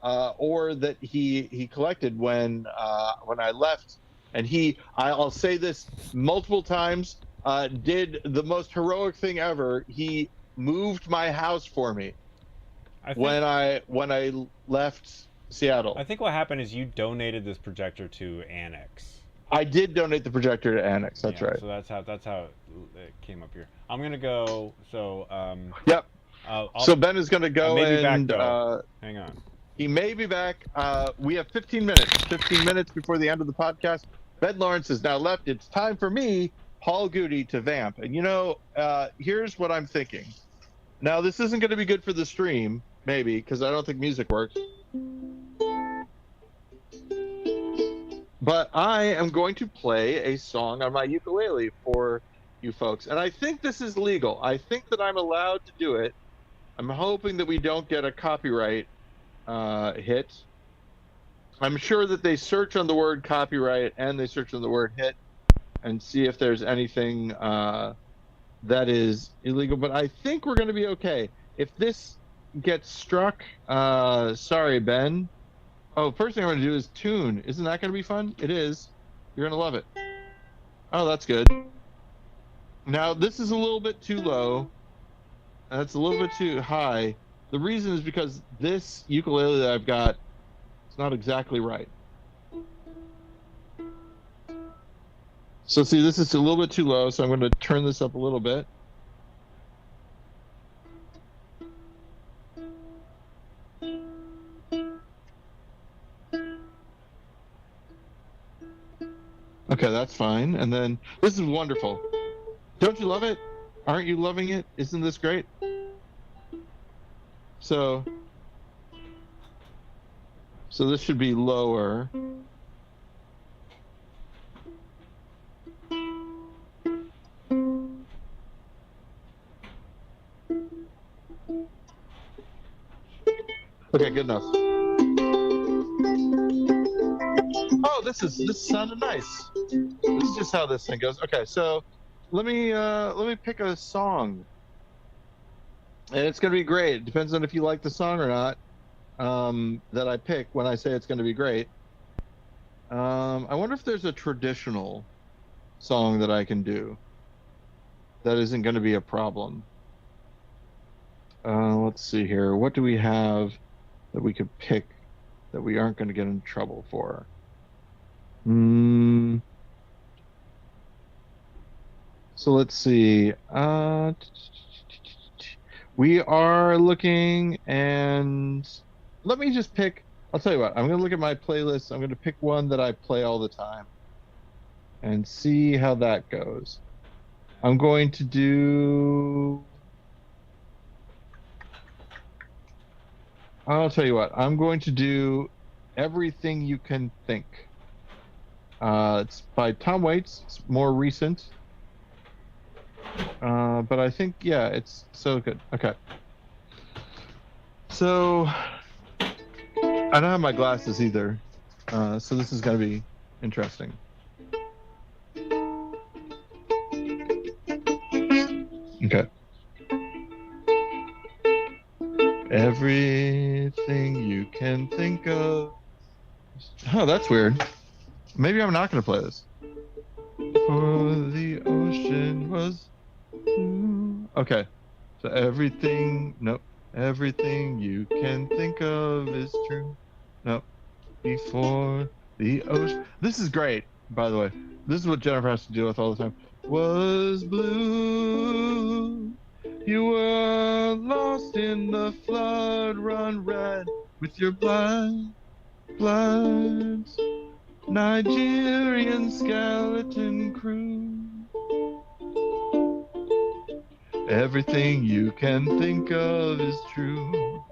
or that he collected when I left. And I'll say this multiple times, did the most heroic thing ever. He moved my house for me when I left Seattle. I think what happened is you donated this projector to Annex. I did donate the projector to Annex. That's right. So that's how it came up here. I'm gonna go. So yep. So Ben is gonna go and hang on. He may be back. We have 15 minutes. 15 minutes before the end of the podcast. GudeLaurance is now left. It's time for me, Paul Goody, to vamp. And here's what I'm thinking. Now, this isn't going to be good for the stream, maybe, because I don't think music works. But I am going to play a song on my ukulele for you folks. And I think this is legal. I think that I'm allowed to do it. I'm hoping that we don't get a copyright hit. I'm sure that they search on the word copyright and they search on the word hit and see if there's anything that is illegal. But I think we're going to be okay. If this gets struck, sorry, Ben. Oh, first thing I'm going to do is tune. Isn't that going to be fun? It is. You're going to love it. Oh, that's good. Now, this is a little bit too low. That's a little bit too high. The reason is because this ukulele that I've got, it's not exactly right. So see, this is a little bit too low, so I'm going to turn this up a little bit. Okay, that's fine. And then this is wonderful. Don't you love it? Aren't you loving it? Isn't this great? So this should be lower. Okay, good enough. Oh, this sounded nice. This is just how this thing goes. Okay, so let me pick a song. And it's going to be great. It depends on if you like the song or not that I pick when I say it's going to be great. I wonder if there's a traditional song that I can do that isn't going to be a problem. Let's see here. What do we have that we could pick that we aren't going to get in trouble for? So let's see. We are looking, and let me just pick. I'll tell you what. I'm going to look at my playlist. I'm going to pick one that I play all the time and see how that goes. I'm going to do. I'll tell you what. I'm going to do Everything You Can Think. It's by Tom Waits. It's more recent. But I think, yeah, it's so good. Okay. So, I don't have my glasses either. So this is going to be interesting. Okay. Everything you can think of. Oh, that's weird. Maybe I'm not going to play this. For the ocean was... Okay. So everything... Nope. Everything you can think of is true. Nope. Before the ocean... This is great, by the way. This is what Jennifer has to deal with all the time. Was blue. You were lost in the flood, run red with your blood. Nigerian skeleton crew. Everything you can think of is true.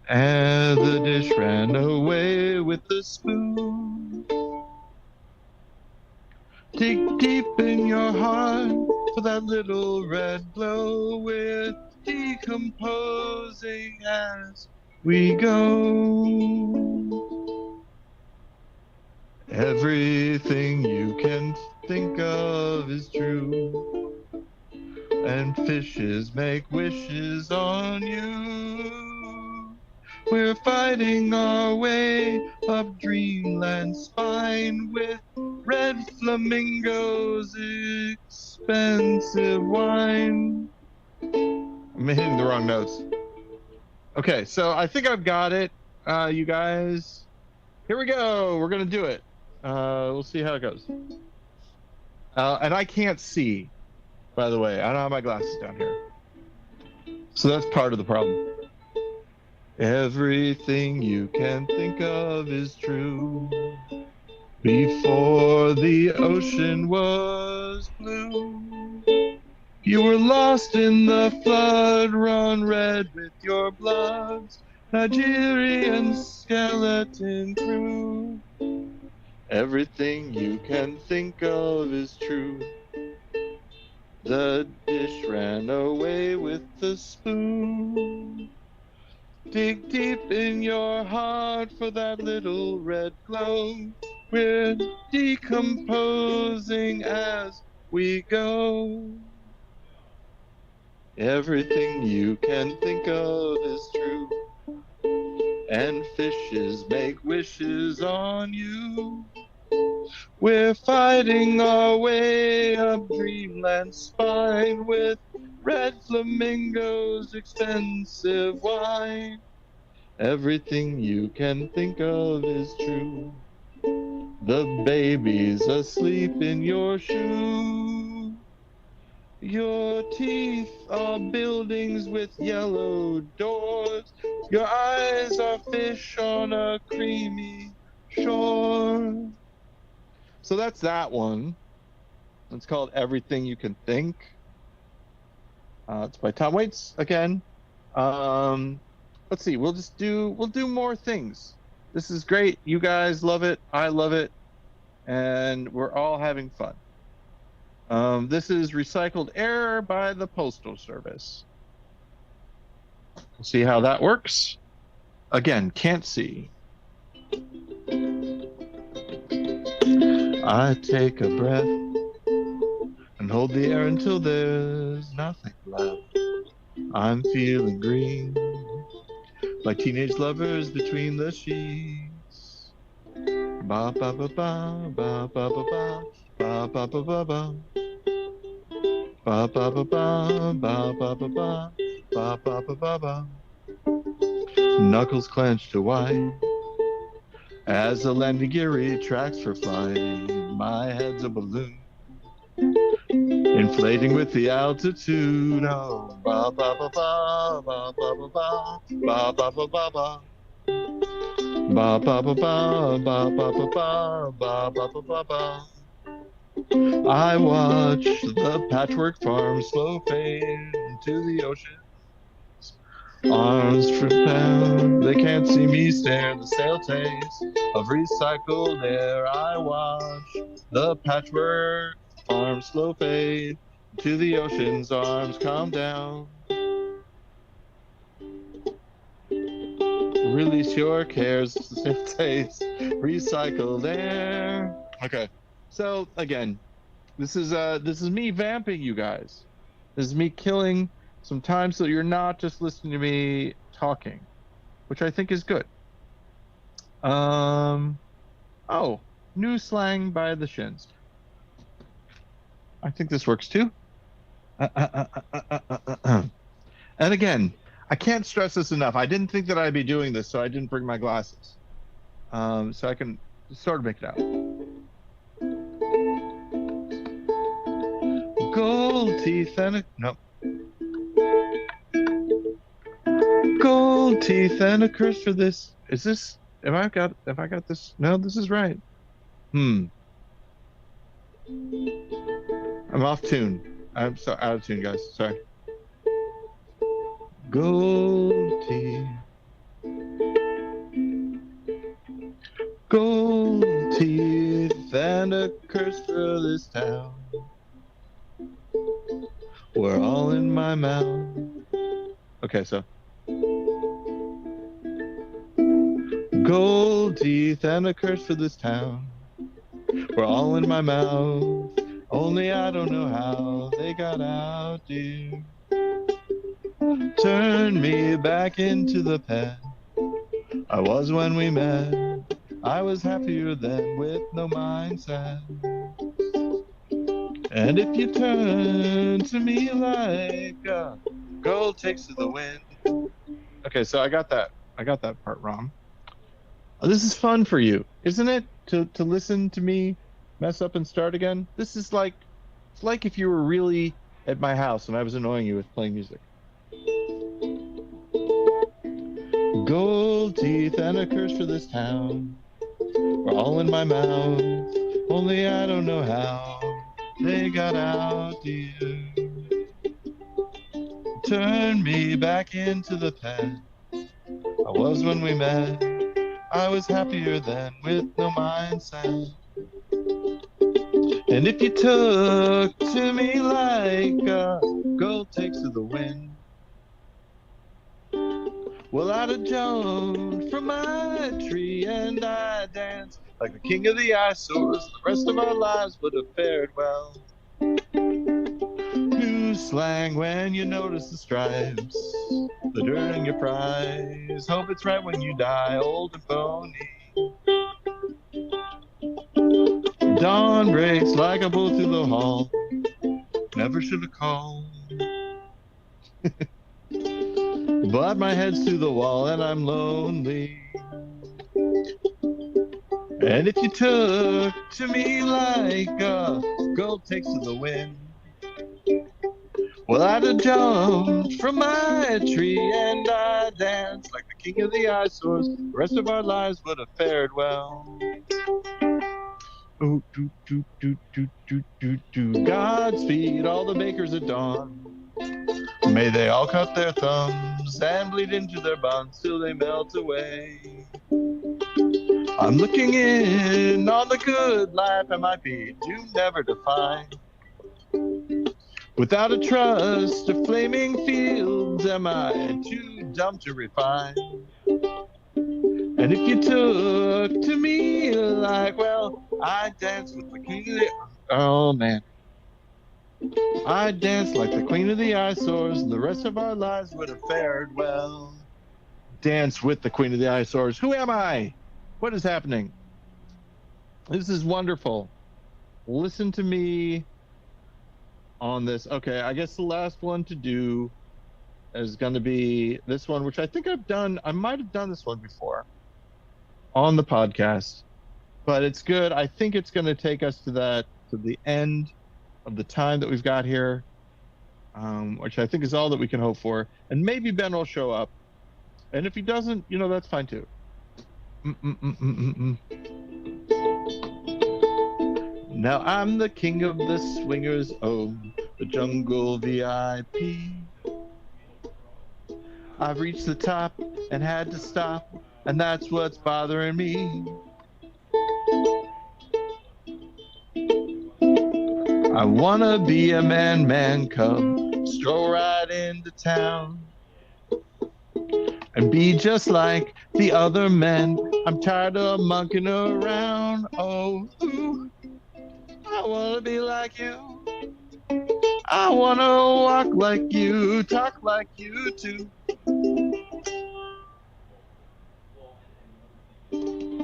And the dish ran away with the spoon. Dig deep in your heart for that little red glow. We're decomposing as we go. Everything you can think of is true. And fishes make wishes on you. We're fighting our way up dreamland spine with red flamingos, expensive wine. I'm hitting the wrong notes. Okay, so I think I've got it, you guys. Here we go. We're gonna do it. We'll see how it goes. And I can't see, by the way. I don't have my glasses down here, so that's part of the problem. Everything you can think of is true. Before the ocean was blue, you were lost in the flood, run red with your bloods, Nigerian skeleton crew. Everything you can think of is true. The dish ran away with the spoon. Dig deep in your heart for that little red glow. We're decomposing as we go. Everything you can think of is true. And fishes make wishes on you. We're fighting our way up dreamland spine with red flamingos, expensive wine. Everything you can think of is true. The baby's asleep in your shoe. Your teeth are buildings with yellow doors. Your eyes are fish on a creamy shore. So that's that one. It's called Everything You Can Think. It's by Tom Waits again. Let's see. We'll do more things. This is great. You guys love it. I love it, and we're all having fun. This is Recycled Air by the Postal Service. We'll see how that works. Again, can't see. I take a breath and hold the air until there's nothing left. I'm feeling green, like teenage lovers between the sheets. Ba ba ba ba ba ba ba ba ba ba ba ba ba. Ba ba ba ba ba ba ba ba ba ba ba ba ba. Knuckles clenched to white as the landing gear retracts for flight. My head's a balloon, inflating with the altitude. Oh, ba ba ba ba ba ba ba ba ba ba ba ba ba. Ba ba ba ba ba ba ba ba ba ba ba ba ba. I watch the patchwork farm slow fade into the ocean. Arms for pound, they can't see me stare. The stale taste of recycled air. I watch the patchwork farm slow fade to the ocean's arms. Calm down. Release your cares. Stale taste, recycled air. Okay, so again, this is me vamping you guys. This is me killing some time so you're not just listening to me talking, which I think is good. Oh, new slang by the Shins. I think this works too. And again, I can't stress this enough. I didn't think that I'd be doing this, so I didn't bring my glasses. So I can sort of make it out. Gold teeth and a no. Gold teeth and a curse for this. Is this? Have I got this? No, this is right. I'm off tune. I'm so out of tune, guys. Sorry. Gold teeth. Gold teeth and a curse for this town. We're all in my mouth. Okay, so. Gold teeth and a curse for this town. We're all in my mouth. Only I don't know how they got out, dear. Turn me back into the pen. I was when we met. I was happier then with no mindset. And if you turn to me like a gold takes to the wind. Okay, so I got that part wrong. This is fun for you, isn't it? To listen to me mess up and start again. This is like, it's like if you were really at my house and I was annoying you with playing music. Gold teeth and a curse for this town were all in my mouth. Only I don't know how they got out, dear. Turn me back into the past I was when we met. I was happier then with no mindset. And if you took to me like a gold takes to the wind, well, I'd have jumped from my tree and I'd dance like the king of the eyesores. The rest of our lives would have fared well. New slang when you notice the stripes, the dirt in your prize. Hope it's right when you die, old and bony. Dawn breaks like a bull through the hall. Never should have called. But my head's through the wall and I'm lonely. And if you took to me like a gold takes to the wind, well, I'd have jumped from my tree and I'd dance like the king of the eyesores. The rest of our lives would have fared well. Ooh, doo, doo, doo, doo, doo, doo, doo. Godspeed all the bakers at dawn. May they all cut their thumbs and bleed into their buns till they melt away. I'm looking in on the good life I might be doomed never to find. Without a trust of flaming fields, am I too dumb to refine? And if you took to me like, well, I'd dance with the king of the... Oh, man. I'd dance like the queen of the eyesores, and the rest of our lives would have fared well. Dance with the queen of the eyesores. Who am I? What is happening? This is wonderful. Listen to me on this. Okay, I guess the last one to do is going to be this one, which I think I've done. I might have done this one before on the podcast, but it's good. I think it's going to take us to the end of the time that we've got here, which I think is all that we can hope for. And maybe Ben will show up. And if he doesn't, that's fine too. Now I'm the king of the swingers, oh, the jungle VIP. I've reached the top and had to stop, and that's what's bothering me. I wanna be a man cub, stroll right into town, and be just like the other men. I'm tired of monkeying around. Oh, ooh, I wanna be like you. I wanna walk like you, talk like you too.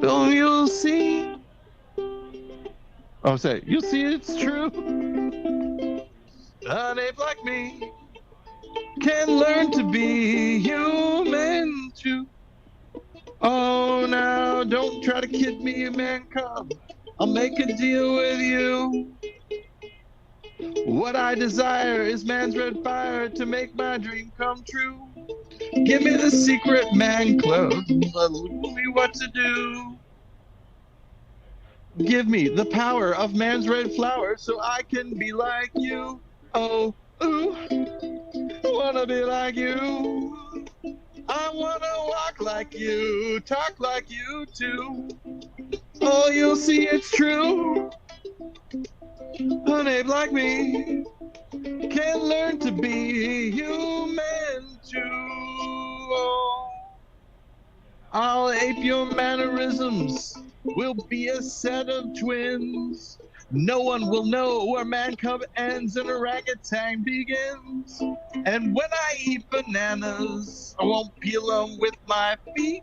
Oh, you'll see. Oh, say, you'll see it's true. An ape like me can learn to be human too. Oh, now don't try to kid me, man cub. I'll make a deal with you. What I desire is man's red fire to make my dream come true. Give me the secret man club, tell me what to do. Give me the power of man's red flower so I can be like you. Oh, ooh, I wanna be like you. I wanna walk like you, talk like you too. Oh, you'll see it's true. An ape like me can learn to be human too. Oh, I'll ape your mannerisms. We'll be a set of twins. No one will know where man cub ends and orangutan begins. And when I eat bananas, I won't peel them with my feet.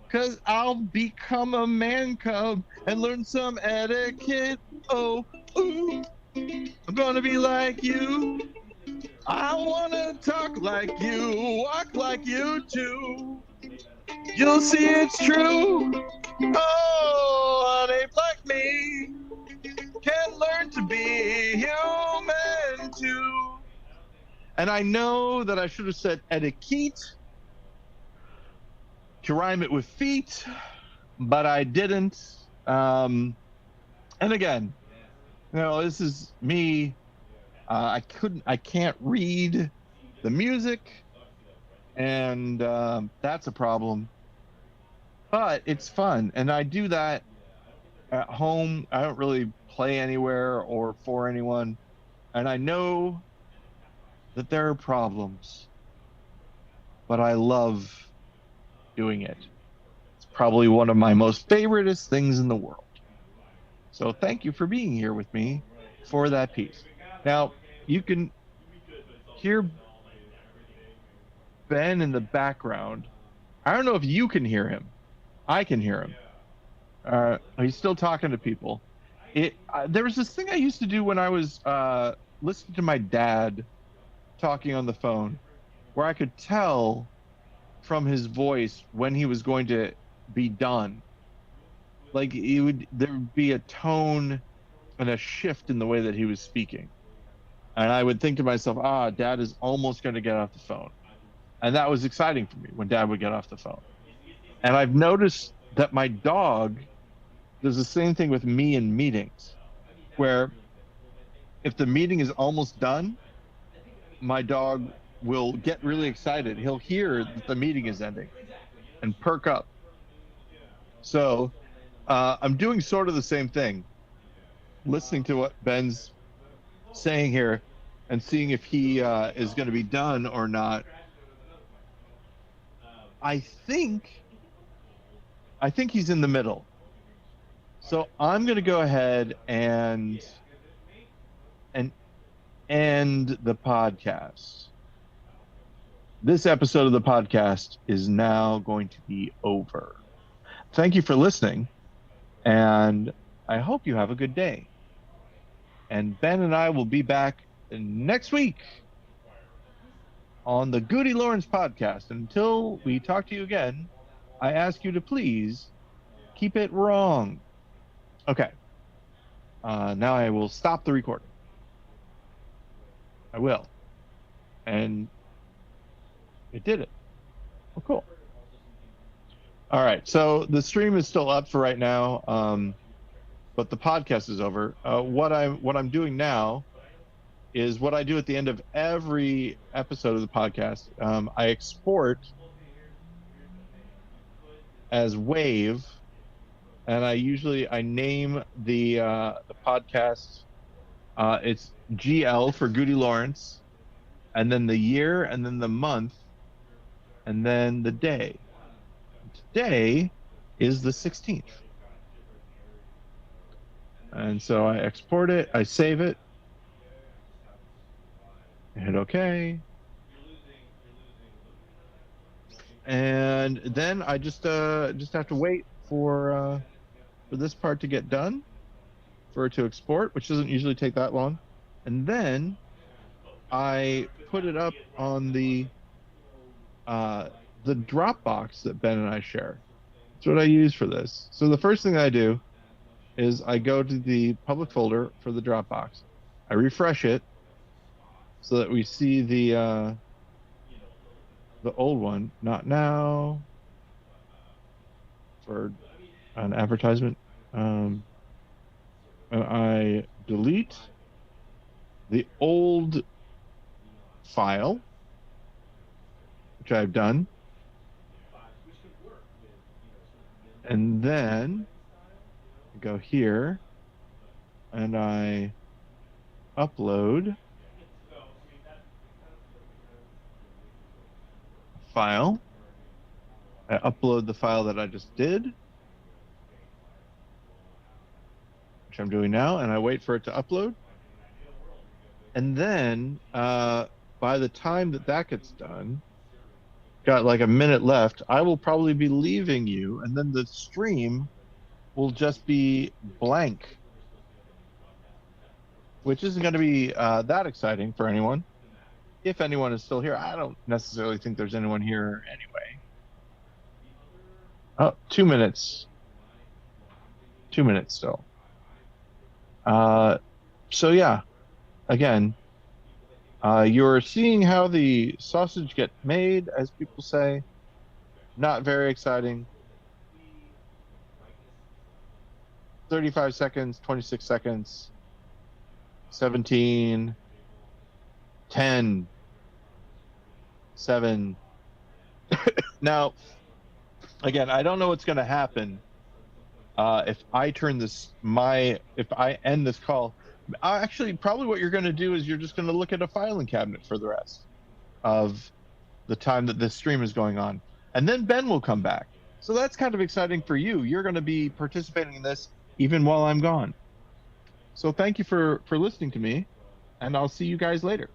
'cause I'll become a man cub and learn some etiquette. Oh, ooh, I'm gonna be like you. I wanna talk like you, walk like you too. You'll see it's true. Oh, an ape like me can learn to be human too. And I know that I should have said etiquette to rhyme it with feet, but I didn't. And again, this is me. I can't read the music, and that's a problem. But it's fun, and I do that at home. I don't really play anywhere or for anyone, and I know that there are problems, but I love doing it. It's probably one of my most favoriteest things in the world. So thank you for being here with me for that piece. Now, you can hear Ben in the background. I don't know if you can hear him. I can hear him. He's still talking to people. There was this thing I used to do when I was listening to my dad talking on the phone, where I could tell from his voice when he was going to be done. Like there would be a tone and a shift in the way that he was speaking, and I would think to myself, Dad is almost going to get off the phone. And that was exciting for me when Dad would get off the phone. And I've noticed that my dog does the same thing with me in meetings, where if the meeting is almost done, my dog will get really excited. He'll hear that the meeting is ending and perk up. So I'm doing sort of the same thing, listening to what Ben's saying here and seeing if he is going to be done or not. I think he's in the middle. So I'm going to go ahead and end the podcast. This episode of the podcast is now going to be over. Thank you for listening, and I hope you have a good day. And Ben and I will be back next week on the GudeLaurance podcast. Until we talk to you again, I ask you to please keep it wrong. Okay. Now I will stop the recording. I will. And it did it. Oh, cool. All right. So the stream is still up for right now, but the podcast is over. What I'm doing now is what I do at the end of every episode of the podcast. I export as WAVE, and I name the podcast. It's GL for GudeLaurance, and then the year, and then the month, and then the day. Today is the 16th. And so I export it, I save it, I hit OK. And then I just have to wait for this part to get done, for it to export, which doesn't usually take that long. And then I put it up on the Dropbox that Ben and I share. That's what I use for this. So the first thing I do is I go to the public folder for the Dropbox. I refresh it so that we see the old one. Not now. For an advertisement. And I delete the old file, which I've done. And then I go here and I upload a file. I upload the file that I just did, which I'm doing now, and I wait for it to upload. And then by the time that gets done, got like a minute left. I will probably be leaving you, and then the stream will just be blank, which isn't going to be that exciting for anyone. If anyone is still here, I don't necessarily think there's anyone here anyway. Oh, 2 minutes. 2 minutes still. So yeah, again, you're seeing how the sausage get made, as people say. Not very exciting. 35 seconds, 26 seconds, 17, 10, 7. Now, again, I don't know what's going to happen if I end this call. Actually, probably what you're going to do is you're just going to look at a filing cabinet for the rest of the time that this stream is going on. And then Ben will come back. So that's kind of exciting for you. You're going to be participating in this even while I'm gone. So thank you for listening to me, and I'll see you guys later.